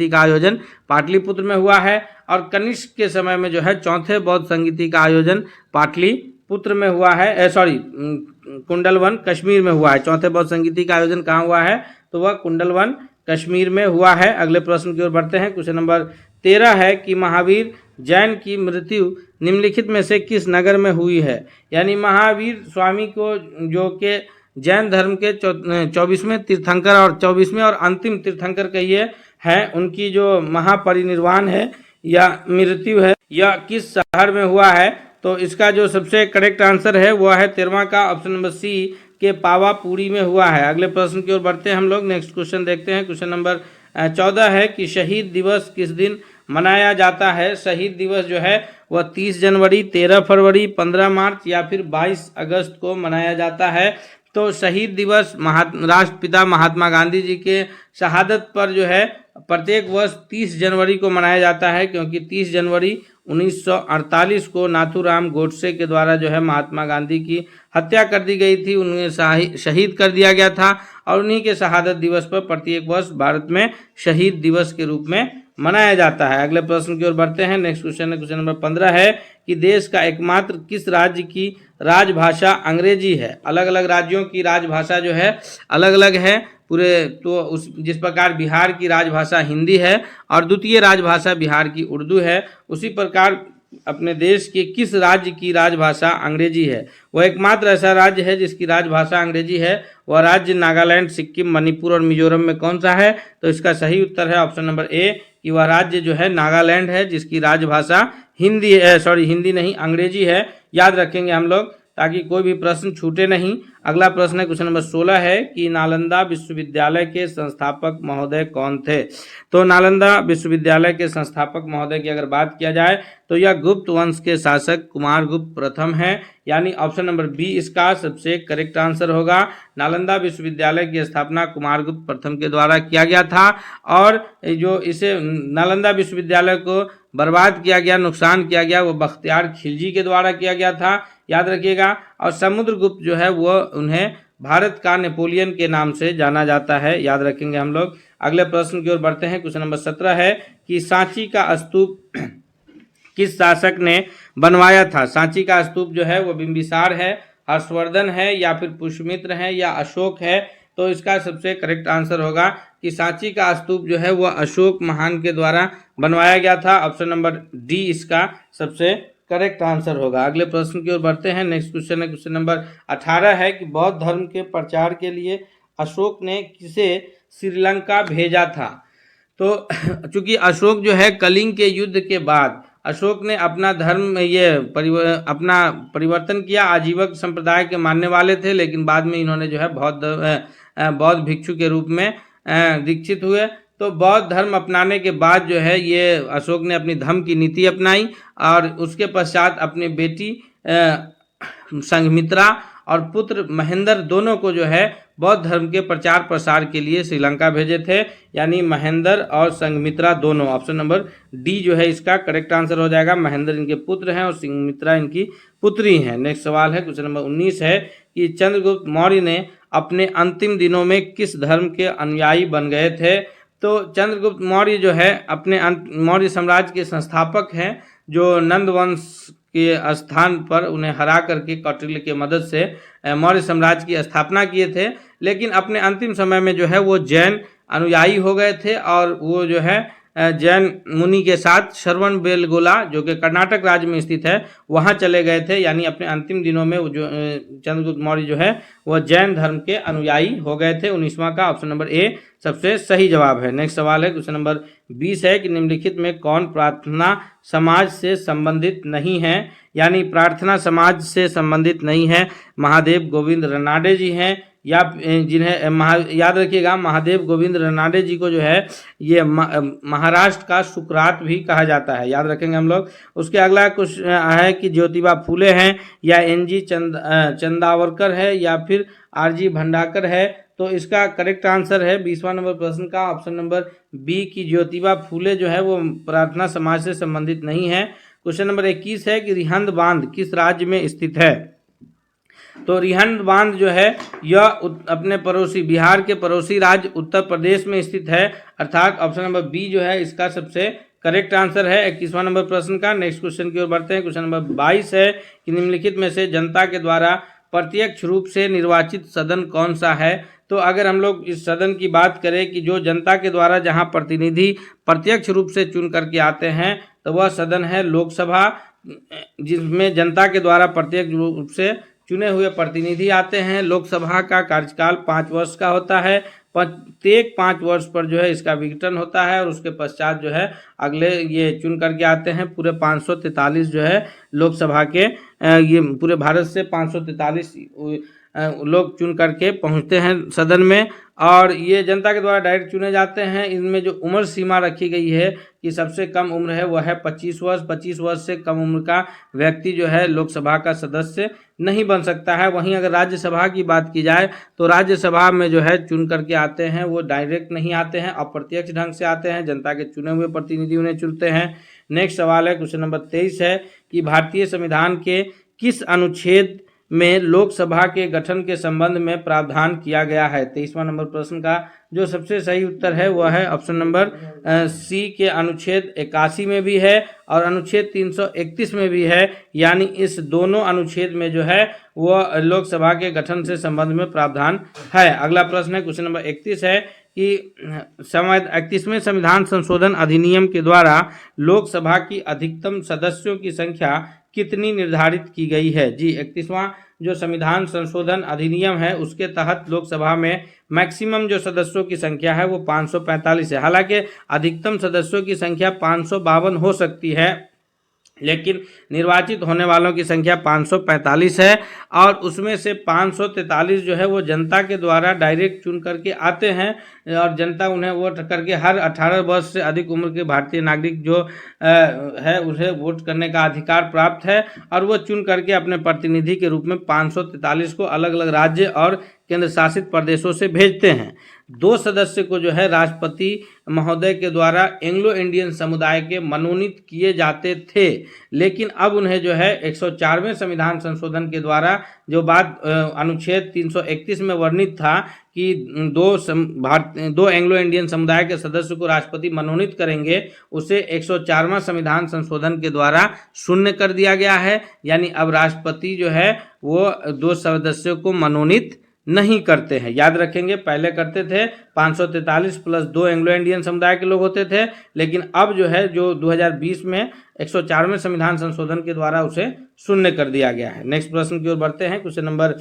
का आयोजन पाटलिपुत्र में हुआ है। और कनिष्क के समय में जो है चौथे बौद्ध संगीति का आयोजन पाटलिपुत्र में हुआ है, कुंडलवन कश्मीर में हुआ है। चौथे बौद्ध संगीति का आयोजन कहाँ हुआ है, तो वह कुंडलवन कश्मीर में हुआ है। अगले प्रश्न की ओर बढ़ते हैं। क्वेश्चन नंबर 13 है कि महावीर जैन की मृत्यु निम्नलिखित में से किस नगर में हुई है। यानी महावीर स्वामी को जो कि जैन धर्म के 24वें तीर्थंकर और 24वें और अंतिम तीर्थंकर कहिए हैं, उनकी जो महापरिनिर्वाण है या मृत्यु है यह किस शहर में हुआ है। तो इसका जो सबसे करेक्ट आंसर है वह है 13वां का ऑप्शन नंबर सी के पावापुरी में हुआ है। अगले प्रश्न की ओर बढ़ते हैं हम लोग। नेक्स्ट क्वेश्चन देखते हैं। क्वेश्चन नंबर 14 है कि शहीद दिवस किस दिन मनाया जाता है। शहीद दिवस जो है वह 30 जनवरी, 13 फरवरी, 15 मार्च या फिर 22 अगस्त को मनाया जाता है। तो शहीद दिवस राष्ट्रपिता महात्मा गांधी जी के शहादत पर जो है प्रत्येक वर्ष 30 जनवरी को मनाया जाता है, क्योंकि 30 जनवरी 1948 को नाथूराम गोडसे के द्वारा जो है महात्मा गांधी की हत्या कर दी गई थी, उन्हें शहीद कर दिया गया था। और उन्हीं के शहादत दिवस पर प्रत्येक वर्ष भारत में शहीद दिवस के रूप में मनाया जाता है। अगले प्रश्न की ओर बढ़ते हैं। नेक्स्ट क्वेश्चन है क्वेश्चन नंबर 15 है कि देश का एकमात्र किस राज्य की राजभाषा अंग्रेजी है। अलग अलग राज्यों की राजभाषा जो है अलग अलग है पूरे, तो जिस प्रकार बिहार की राजभाषा हिंदी है और द्वितीय राजभाषा बिहार की उर्दू है, उसी प्रकार अपने देश के किस राज्य की राजभाषा अंग्रेजी है। वह एकमात्र ऐसा राज्य है जिसकी राजभाषा अंग्रेजी है, वह राज्य नागालैंड, सिक्किम, मणिपुर और मिजोरम में कौन सा है। तो इसका सही उत्तर है ऑप्शन नंबर ए कि वह राज्य जो है नागालैंड है, जिसकी राजभाषा हिंदी नहीं अंग्रेजी है। याद रखेंगे हम लोग ताकि कोई भी प्रश्न छूटे नहीं। अगला प्रश्न है क्वेश्चन नंबर 16 है कि नालंदा विश्वविद्यालय के संस्थापक महोदय कौन थे। तो नालंदा विश्वविद्यालय के संस्थापक महोदय की अगर बात किया जाए तो यह गुप्त वंश के शासक कुमारगुप्त प्रथम है, यानी ऑप्शन नंबर बी इसका सबसे करेक्ट आंसर होगा। नालंदा विश्वविद्यालय की स्थापना कुमारगुप्त प्रथम के द्वारा किया गया था, और जो इसे नालंदा विश्वविद्यालय को बर्बाद किया गया, नुकसान किया गया, वो बख्तियार खिलजी के द्वारा किया गया था, याद रखिएगा। और समुद्रगुप्त जो है वो उन्हें भारत का नेपोलियन के नाम से जाना जाता है, याद रखेंगे हम लोग। अगले प्रश्न की ओर बढ़ते हैं। क्वेश्चन नंबर 17 है कि सांची का स्तूप किस शासक ने बनवाया था। सांची का स्तूप जो है वो बिंबिसार है, हर्षवर्धन है या फिर पुष्यमित्र है या अशोक है। तो इसका सबसे करेक्ट आंसर होगा कि सांची का स्तूप जो है वह अशोक महान के द्वारा बनवाया गया था। ऑप्शन नंबर डी इसका सबसे करेक्ट आंसर होगा। अगले प्रश्न की ओर बढ़ते हैं। नेक्स्ट क्वेश्चन है क्वेश्चन नंबर 18 है कि बौद्ध धर्म के प्रचार के लिए अशोक ने किसे श्रीलंका भेजा था। तो चूंकि अशोक जो है कलिंग के युद्ध के बाद अशोक ने अपना धर्म अपना परिवर्तन किया। आजीवक संप्रदाय के मानने वाले थे, लेकिन बाद में इन्होंने जो है बौद्ध भिक्षु के रूप में दीक्षित हुए। तो बौद्ध धर्म अपनाने के बाद जो है ये अशोक ने अपनी धम्म की नीति अपनाई और उसके पश्चात अपनी बेटी संघमित्रा और पुत्र महेंद्र दोनों को जो है बौद्ध धर्म के प्रचार प्रसार के लिए श्रीलंका भेजे थे। यानी महेंद्र और संघमित्रा दोनों, ऑप्शन नंबर डी जो है इसका करेक्ट आंसर हो जाएगा। महेंद्र इनके पुत्र हैं और संघमित्रा इनकी पुत्री हैं। नेक्स्ट सवाल है, क्वेश्चन नंबर 19 है कि चंद्रगुप्त मौर्य ने अपने अंतिम दिनों में किस धर्म के अनुयायी बन गए थे। तो चंद्रगुप्त मौर्य जो है अपने मौर्य साम्राज्य के संस्थापक हैं, जो नंद वंश के स्थान पर उन्हें हरा करके कौटिल्य के मदद से मौर्य साम्राज्य की स्थापना किए थे। लेकिन अपने अंतिम समय में जो है वो जैन अनुयायी हो गए थे और वो जो है जैन मुनि के साथ श्रवण बेलगोला जो कि कर्नाटक राज्य में स्थित है वहाँ चले गए थे। यानी अपने अंतिम दिनों में जो चंद्रगुप्त मौर्य जो है वह जैन धर्म के अनुयायी हो गए थे। 19वां का ऑप्शन नंबर ए सबसे सही जवाब है। नेक्स्ट सवाल है, क्वेश्चन नंबर 20 है कि निम्नलिखित में कौन प्रार्थना समाज से संबंधित नहीं है। यानी प्रार्थना समाज से संबंधित नहीं है। महादेव गोविंद रनाडे जी हैं, या जिन्हें याद रखिएगा महादेव गोविंद रनाडे जी को जो है ये महाराष्ट्र का सुकरात भी कहा जाता है, याद रखेंगे हम लोग। उसके अगला कुछ है कि ज्योतिबा फूले हैं, या एनजी चंदावरकर है, या फिर आरजी भंडाकर है। तो इसका करेक्ट आंसर है 20वां नंबर प्रश्न का ऑप्शन नंबर बी की ज्योतिबा फूले जो है वो प्रार्थना समाज से संबंधित नहीं है। क्वेश्चन नंबर 21 है कि रिहंद बांध किस राज्य में स्थित है। तो रिहंद बांध जो है यह अपने पड़ोसी बिहार के पड़ोसी राज्य उत्तर प्रदेश में स्थित है, अर्थात ऑप्शन नंबर बी जो है इसका सबसे करेक्ट आंसर है 21वां नंबर प्रश्न का। नेक्स्ट क्वेश्चन की ओर बढ़ते हैं। क्वेश्चन नंबर 22 है कि निम्नलिखित में से जनता के द्वारा प्रत्यक्ष रूप से निर्वाचित सदन कौन सा है। तो अगर हम लोग इस सदन की बात करें कि जो जनता के द्वारा जहां प्रतिनिधि प्रत्यक्ष रूप से चुन करके आते हैं तो वह सदन है लोकसभा, जिसमें जनता के द्वारा प्रत्यक्ष रूप से चुने हुए प्रतिनिधि आते हैं। लोकसभा का कार्यकाल 5 वर्ष का होता है। प्रत्येक 5 वर्ष पर जो है इसका विघटन होता है और उसके पश्चात जो है अगले ये चुन करके आते हैं। पूरे 543 जो है लोकसभा के ये पूरे भारत से 543 लोग चुन करके पहुंचते हैं सदन में, और ये जनता के द्वारा डायरेक्ट चुने जाते हैं। इनमें जो उम्र सीमा रखी गई है कि सबसे कम उम्र है वह है 25 वर्ष। 25 वर्ष से कम उम्र का व्यक्ति जो है लोकसभा का सदस्य नहीं बन सकता है। वहीं अगर राज्यसभा की बात की जाए तो राज्यसभा में जो है चुन करके आते हैं वो डायरेक्ट नहीं आते हैं, अप्रत्यक्ष ढंग से आते हैं। जनता के चुने हुए प्रतिनिधि उन्हें चुनते हैं। नेक्स्ट सवाल है, क्वेश्चन नंबर 23 है कि भारतीय संविधान के किस अनुच्छेद में लोकसभा के गठन के संबंध में प्रावधान किया गया है। 23वां नंबर प्रश्न का जो सबसे सही उत्तर है वह है ऑप्शन नंबर सी के अनुच्छेद 81 में भी है और अनुच्छेद 331 में भी है। यानी इस दोनों अनुच्छेद में जो है वह लोकसभा के गठन से संबंध में प्रावधान है। अगला प्रश्न है, क्वेश्चन नंबर 31 है कि 31वें संविधान संशोधन अधिनियम के द्वारा लोकसभा की अधिकतम सदस्यों की संख्या कितनी निर्धारित की गई है। जी 31वां जो संविधान संशोधन अधिनियम है उसके तहत लोकसभा में मैक्सिमम जो सदस्यों की संख्या है वो 545 है। हालांकि अधिकतम सदस्यों की संख्या 552 हो सकती है, लेकिन निर्वाचित होने वालों की संख्या 545 है और उसमें से 543 जो है वो जनता के द्वारा डायरेक्ट चुन करके आते हैं और जनता उन्हें वोट करके हर 18 वर्ष से अधिक उम्र के भारतीय नागरिक जो है उसे वोट करने का अधिकार प्राप्त है और वो चुन करके अपने प्रतिनिधि के रूप में 543 को अलग अलग राज्य और केंद्र शासित प्रदेशों से भेजते हैं। 2 सदस्य को जो है राष्ट्रपति महोदय के द्वारा एंग्लो इंडियन समुदाय के मनोनीत किए जाते थे, लेकिन अब उन्हें जो है 104वें संविधान संशोधन के द्वारा जो बात अनुच्छेद 331 में वर्णित था कि 2 एंग्लो इंडियन समुदाय के सदस्य को राष्ट्रपति मनोनीत करेंगे, उसे 104वां संविधान संशोधन के द्वारा शून्य कर दिया गया है। यानी अब राष्ट्रपति जो है वो 2 सदस्यों को मनोनीत नहीं करते हैं। याद रखेंगे पहले करते थे 543 प्लस 2 एंग्लो इंडियन समुदाय के लोग होते थे, लेकिन अब जो है जो 2020 में 104वें संविधान संशोधन के द्वारा उसे शून्य कर दिया गया है। नेक्स्ट प्रश्न की ओर बढ़ते हैं। क्वेश्चन नंबर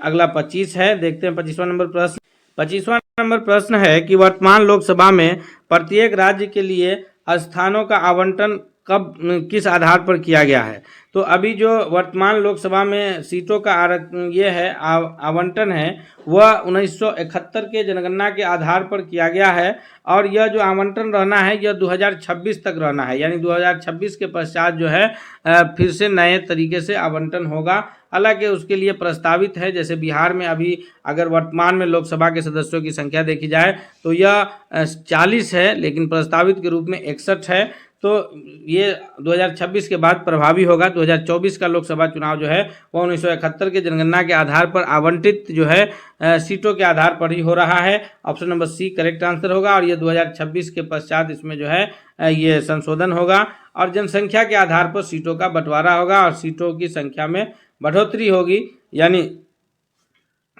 अगला 25 है, देखते हैं 25वां नंबर प्रश्न। 25वां नंबर प्रश्न है कि वर्तमान लोकसभा में प्रत्येक राज्य के लिए स्थानों का आवंटन कब किस आधार पर किया गया है। तो अभी जो वर्तमान लोकसभा में सीटों का आवंटन है वह 1971 के जनगणना के आधार पर किया गया है और यह जो आवंटन रहना है यह 2026 तक रहना है, यानी 2026 के पश्चात जो है फिर से नए तरीके से आवंटन होगा। हालांकि उसके लिए प्रस्तावित है, जैसे बिहार में अभी अगर वर्तमान में लोकसभा के सदस्यों की संख्या देखी जाए तो यह 40 है, लेकिन प्रस्तावित के रूप में 61 है। तो ये 2026 के बाद प्रभावी होगा। 2024 का लोकसभा चुनाव जो है वह 1971 के जनगणना के आधार पर आवंटित जो है सीटों के आधार पर ही हो रहा है। Option number C correct answer होगा और ये 2026 के पश्चात इसमें जो है ये संशोधन होगा और जनसंख्या के आधार पर सीटों का बंटवारा होगा और सीटों की संख्या में बढ़ोतरी होगी, यानी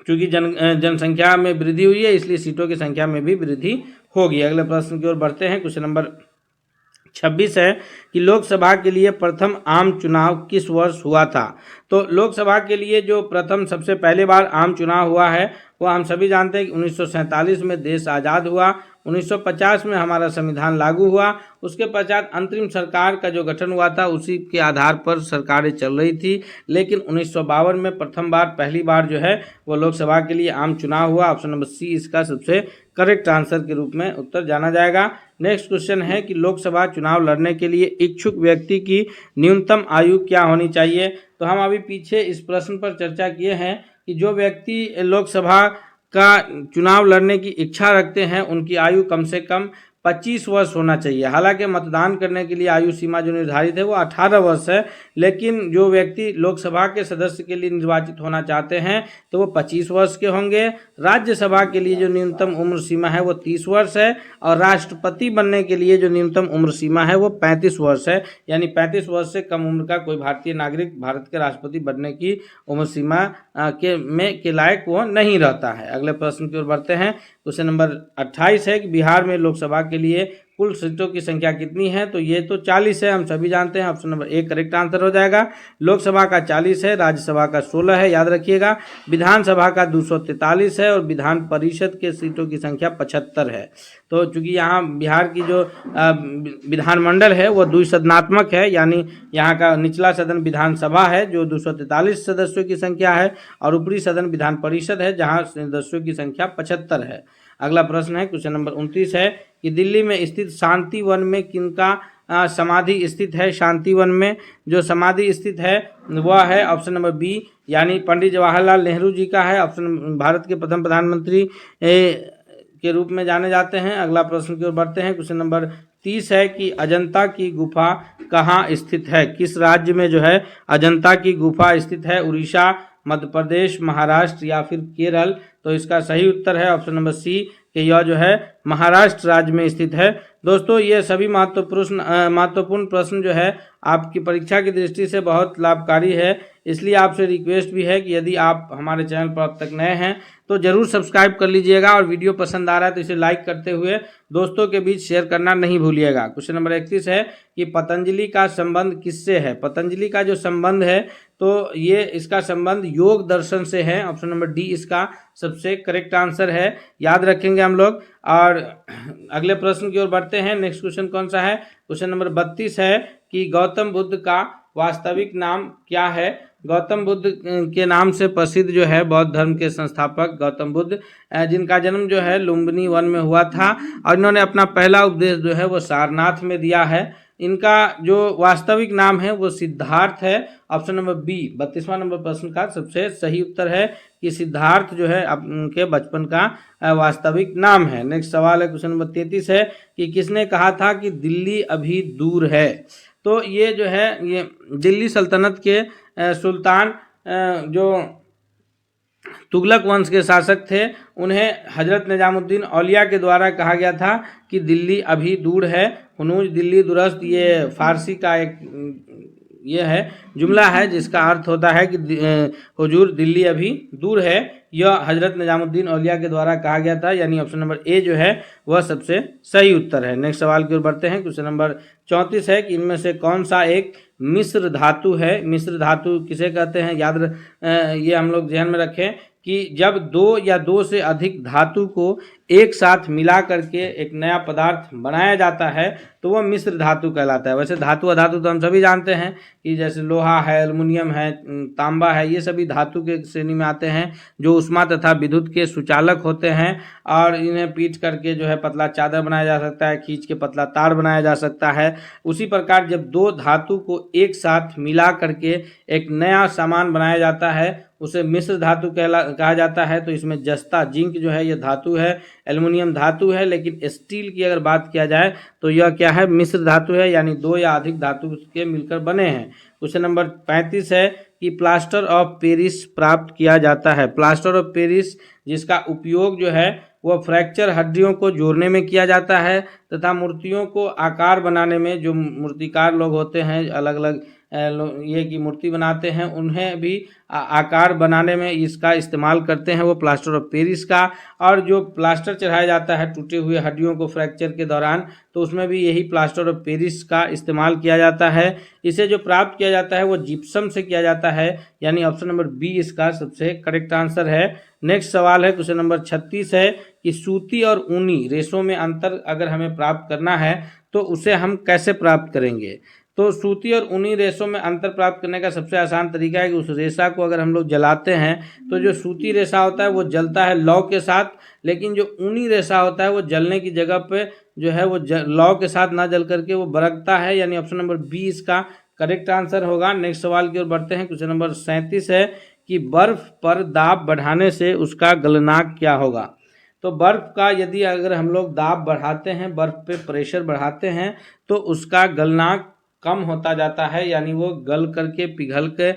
चूंकि जनसंख्या में वृद्धि हुई है इसलिए सीटों की संख्या में भी वृद्धि होगी। अगले प्रश्न की ओर बढ़ते हैं। क्वेश्चन नंबर 26 है कि लोकसभा के लिए प्रथम आम चुनाव किस वर्ष हुआ था। तो लोकसभा के लिए जो प्रथम सबसे पहले बार आम चुनाव हुआ है वो हम सभी जानते हैं कि 1947 में देश आज़ाद हुआ, 1950 में हमारा संविधान लागू हुआ, उसके पश्चात अंतरिम सरकार का जो गठन हुआ था उसी के आधार पर सरकारें चल रही थी, लेकिन 1952 में प्रथम बार पहली बार जो है वो लोकसभा के लिए आम चुनाव हुआ। ऑप्शन नंबर सी इसका सबसे करेक्ट आंसर के रूप में उत्तर जाना जाएगा। नेक्स्ट क्वेश्चन है कि लोकसभा चुनाव लड़ने के लिए इच्छुक व्यक्ति की न्यूनतम आयु क्या होनी चाहिए। तो हम अभी पीछे इस प्रश्न पर चर्चा किए हैं कि जो व्यक्ति लोकसभा का चुनाव लड़ने की इच्छा रखते हैं उनकी आयु कम से कम 25 वर्ष होना चाहिए। हालांकि मतदान करने के लिए आयु सीमा जो निर्धारित है वो 18 वर्ष है, लेकिन जो व्यक्ति लोकसभा के सदस्य के लिए निर्वाचित होना चाहते हैं तो वो 25 वर्ष के होंगे। राज्यसभा के लिए जो न्यूनतम उम्र सीमा है वो 30 वर्ष है और राष्ट्रपति बनने के लिए जो न्यूनतम उम्र सीमा है वो 35 वर्ष है, यानी 35 वर्ष से कम उम्र का कोई भारतीय नागरिक भारत के राष्ट्रपति बनने की उम्र सीमा के लायक वो नहीं रहता है। अगले प्रश्न की ओर बढ़ते हैं। क्वेश्चन नंबर 28 है कि बिहार में लोकसभा के लिए कुल सीटों की संख्या कितनी है। तो ये तो 40 है, हम सभी जानते हैं। Option number A correct answer हो जाएगा। लोकसभा का 40 है, राज्यसभा का 16 है, याद रखिएगा। विधानसभा का 243 है और विधान परिषद के सीटों की संख्या 75 है। तो चूंकि यहाँ बिहार की जो विधानमंडल है वो द्विसदनात्मक है, यानी यहाँ का निचला सदन विधानसभा है जो 243 सदस्यों की संख्या है और ऊपरी सदन विधान परिषद है जहाँ सदस्यों की संख्या 75 है। अगला प्रश्न है क्वेश्चन नंबर 29 है कि दिल्ली में स्थित शांति वन में किनका समाधि स्थित है। शांति वन में जो समाधि स्थित है वह है ऑप्शन नंबर बी, यानी पंडित जवाहरलाल नेहरू जी का है। ऑप्शन भारत के प्रथम प्रधानमंत्री के रूप में जाने जाते हैं। अगला प्रश्न की ओर बढ़ते हैं। क्वेश्चन नंबर 30 है कि अजंता की गुफा कहाँ स्थित है। किस राज्य में जो है अजंता की गुफा स्थित है। उड़ीसा, मध्य प्रदेश, महाराष्ट्र या फिर केरल। तो इसका सही उत्तर है ऑप्शन नंबर सी कि यह जो है महाराष्ट्र राज्य में स्थित है। दोस्तों ये सभी महत्वपूर्ण प्रश्न जो है आपकी परीक्षा की दृष्टि से बहुत लाभकारी है, इसलिए आपसे रिक्वेस्ट भी है कि यदि आप हमारे चैनल पर अब तक नए हैं तो जरूर सब्सक्राइब कर लीजिएगा और वीडियो पसंद आ रहा है तो इसे लाइक करते हुए दोस्तों के बीच शेयर करना नहीं भूलिएगा। क्वेश्चन नंबर 31 है कि पतंजलि का संबंध किससे है। पतंजलि का जो संबंध है तो ये इसका संबंध योग दर्शन से है। ऑप्शन नंबर डी इसका सबसे करेक्ट आंसर है, याद रखेंगे हम लोग। और अगले प्रश्न की ओर बढ़ते हैं। नेक्स्ट क्वेश्चन कौन सा है। क्वेश्चन नंबर 32 है कि गौतम बुद्ध का वास्तविक नाम क्या है। गौतम बुद्ध के नाम से प्रसिद्ध जो है बौद्ध धर्म के संस्थापक गौतम बुद्ध, जिनका जन्म जो है लुम्बिनी वन में हुआ था और इन्होंने अपना पहला उपदेश जो है वो सारनाथ में दिया है। इनका जो वास्तविक नाम है वो सिद्धार्थ है। ऑप्शन नंबर बी 32वां नंबर प्रश्न का सबसे सही उत्तर है कि सिद्धार्थ जो है उनके बचपन का वास्तविक नाम है। नेक्स्ट सवाल है क्वेश्चन नंबर 33 है कि किसने कहा था कि दिल्ली अभी दूर है। तो ये जो है ये दिल्ली सल्तनत के सुल्तान जो तुगलक वंश के शासक थे उन्हें हजरत निजामुद्दीन औलिया के द्वारा कहा गया था कि दिल्ली अभी दूर है। हुनूज दिल्ली दुरस्त ये फारसी का एक ये है जुमला है जिसका अर्थ होता है कि हुजूर दिल्ली अभी दूर है। यह हजरत निजामुद्दीन औलिया के द्वारा कहा गया था, यानी ऑप्शन नंबर ए जो है वह सबसे सही उत्तर है। नेक्स्ट सवाल की ओर बढ़ते हैं। क्वेश्चन नंबर 34 है कि इनमें से कौन सा एक मिश्र धातु है। मिश्र धातु किसे कहते हैं, ये हम लोग ध्यान में रखें कि जब दो या दो से अधिक धातु को एक साथ मिला करके एक नया पदार्थ बनाया जाता है तो वह मिश्र धातु कहलाता है। वैसे धातु अधातु तो हम सभी जानते हैं कि जैसे लोहा है, एल्युमिनियम है, तांबा है, ये सभी धातु के श्रेणी में आते हैं जो ऊष्मा तथा विद्युत के सुचालक होते हैं और इन्हें पीट करके जो है पतला चादर बनाया जा सकता है, खींच के पतला तार बनाया जा सकता है। उसी प्रकार जब दो धातु को एक साथ मिला करके एक नया सामान बनाया जाता है उसे मिश्र धातु कहा जाता है। तो इसमें जस्ता जिंक जो है यह धातु है, एल्युमिनियम धातु है, लेकिन स्टील की अगर बात किया जाए तो यह क्या है, मिश्र धातु है, यानी दो या अधिक धातु के मिलकर बने हैं। क्वेश्चन नंबर 35 है कि प्लास्टर ऑफ पेरिस प्राप्त किया जाता है। प्लास्टर ऑफ पेरिस जिसका उपयोग जो है वह फ्रैक्चर हड्डियों को जोड़ने में किया जाता है तथा मूर्तियों को आकार बनाने में, जो मूर्तिकार लोग होते हैं अलग अलग ये की मूर्ति बनाते हैं उन्हें भी आकार बनाने में इसका इस्तेमाल करते हैं वो प्लास्टर ऑफ पेरिस का। और जो प्लास्टर चढ़ाया जाता है टूटे हुए हड्डियों को फ्रैक्चर के दौरान तो उसमें भी यही प्लास्टर ऑफ पेरिस का इस्तेमाल किया जाता है। इसे जो प्राप्त किया जाता है वो जिप्सम से किया जाता है, यानी ऑप्शन नंबर बी इसका सबसे करेक्ट आंसर है। नेक्स्ट सवाल है क्वेश्चन नंबर 36 है कि सूती और ऊनी रेशों में अंतर अगर हमें प्राप्त करना है तो उसे हम कैसे प्राप्त करेंगे। तो सूती और ऊनी रेशों में अंतर प्राप्त करने का सबसे आसान तरीका है कि उस रेशा को अगर हम लोग जलाते हैं तो जो सूती रेशा होता है वो जलता है लौ के साथ, लेकिन जो ऊनी रेशा होता है वो जलने की जगह पे जो है वो लौ के साथ ना जल करके वो बरकता है, यानी ऑप्शन नंबर बी इसका करेक्ट आंसर होगा। नेक्स्ट सवाल की ओर बढ़ते हैं। क्वेश्चन नंबर 37 है कि बर्फ पर दाब बढ़ाने से उसका गलनांक क्या होगा। तो बर्फ का यदि अगर हम लोग दाब बढ़ाते हैं, बर्फ पे प्रेशर बढ़ाते हैं तो उसका गलनांक कम होता जाता है, यानी वो गल करके पिघल के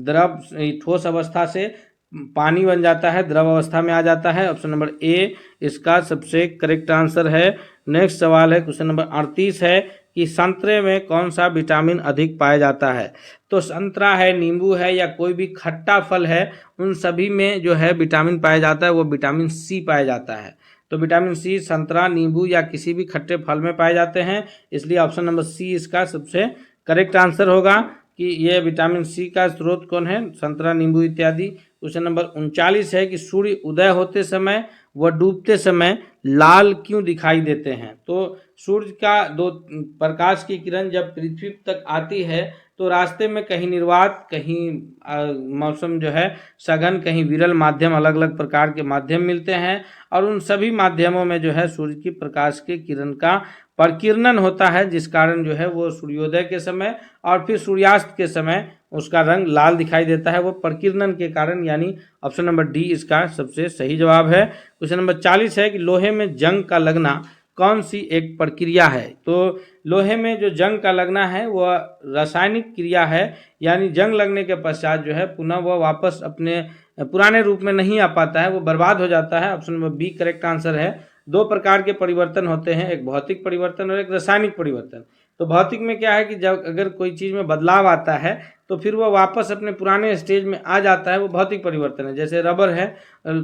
द्रव ठोस अवस्था से पानी बन जाता है, द्रव अवस्था में आ जाता है। ऑप्शन नंबर ए इसका सबसे करेक्ट आंसर है। नेक्स्ट सवाल है क्वेश्चन नंबर 38 है कि संतरे में कौन सा विटामिन अधिक पाया जाता है। तो संतरा है, नींबू है या कोई भी खट्टा फल है, उन सभी में जो है विटामिन पाया जाता है वो विटामिन सी पाया जाता है। तो विटामिन सी संतरा, नींबू या किसी भी खट्टे फल में पाए जाते हैं, इसलिए ऑप्शन नंबर सी इसका सबसे करेक्ट आंसर होगा कि ये विटामिन सी का स्रोत कौन है, संतरा, नींबू इत्यादि। क्वेश्चन नंबर 39 है कि सूर्य उदय होते समय व डूबते समय लाल क्यों दिखाई देते हैं। तो सूर्य का दो प्रकाश की किरण जब पृथ्वी तक आती है तो रास्ते में कहीं निर्वात, कहीं मौसम जो है सघन, कहीं विरल माध्यम, अलग अलग प्रकार के माध्यम मिलते हैं और उन सभी माध्यमों में जो है सूर्य की प्रकाश के किरण का प्रकीर्णन होता है, जिस कारण जो है वो सूर्योदय के समय और फिर सूर्यास्त के समय उसका रंग लाल दिखाई देता है, वो प्रकीर्णन के कारण, यानी ऑप्शन नंबर डी इसका सबसे सही जवाब है। क्वेश्चन नंबर 40 है कि लोहे में जंग का लगना कौन सी एक प्रक्रिया है। तो लोहे में जो जंग का लगना है वह रासायनिक क्रिया है, यानी जंग लगने के पश्चात जो है पुनः वह वापस अपने पुराने रूप में नहीं आ पाता है, वो बर्बाद हो जाता है। Option number B correct answer है। दो प्रकार के परिवर्तन होते हैं, एक भौतिक परिवर्तन और एक रासायनिक परिवर्तन। तो भौतिक में क्या है कि जब अगर कोई चीज़ में बदलाव आता है तो फिर वह वापस अपने पुराने स्टेज में आ जाता है, वो भौतिक परिवर्तन है। जैसे रबर है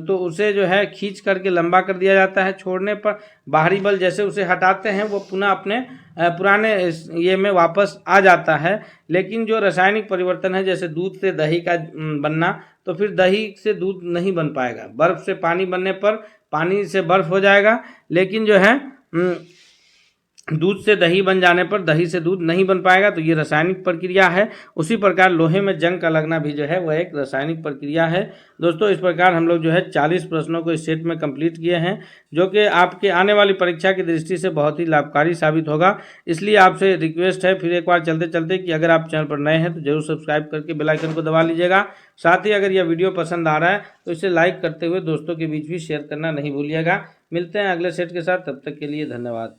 तो उसे जो है खींच करके लंबा कर दिया जाता है, छोड़ने पर बाहरी बल जैसे उसे हटाते हैं वो पुनः अपने पुराने ये में वापस आ जाता है। लेकिन जो रासायनिक परिवर्तन है, जैसे दूध से दही का बनना, तो फिर दही से दूध नहीं बन पाएगा, बर्फ से पानी बनने पर पानी से बर्फ हो जाएगा, लेकिन जो है दूध से दही बन जाने पर दही से दूध नहीं बन पाएगा। तो ये रासायनिक प्रक्रिया है। उसी प्रकार लोहे में जंग का लगना भी जो है वह एक रासायनिक प्रक्रिया है। दोस्तों इस प्रकार हम लोग जो है 40 प्रश्नों को इस सेट में कंप्लीट किए हैं, जो कि आपके आने वाली परीक्षा की दृष्टि से बहुत ही लाभकारी साबित होगा। इसलिए आपसे रिक्वेस्ट है फिर एक बार चलते चलते कि अगर आप चैनल पर नए हैं तो जरूर सब्सक्राइब करके बेल आइकन को दबा लीजिएगा। साथ ही अगर यह वीडियो पसंद आ रहा है तो इसे लाइक करते हुए दोस्तों के बीच भी शेयर करना नहीं भूलिएगा। मिलते हैं अगले सेट के साथ, तब तक के लिए धन्यवाद।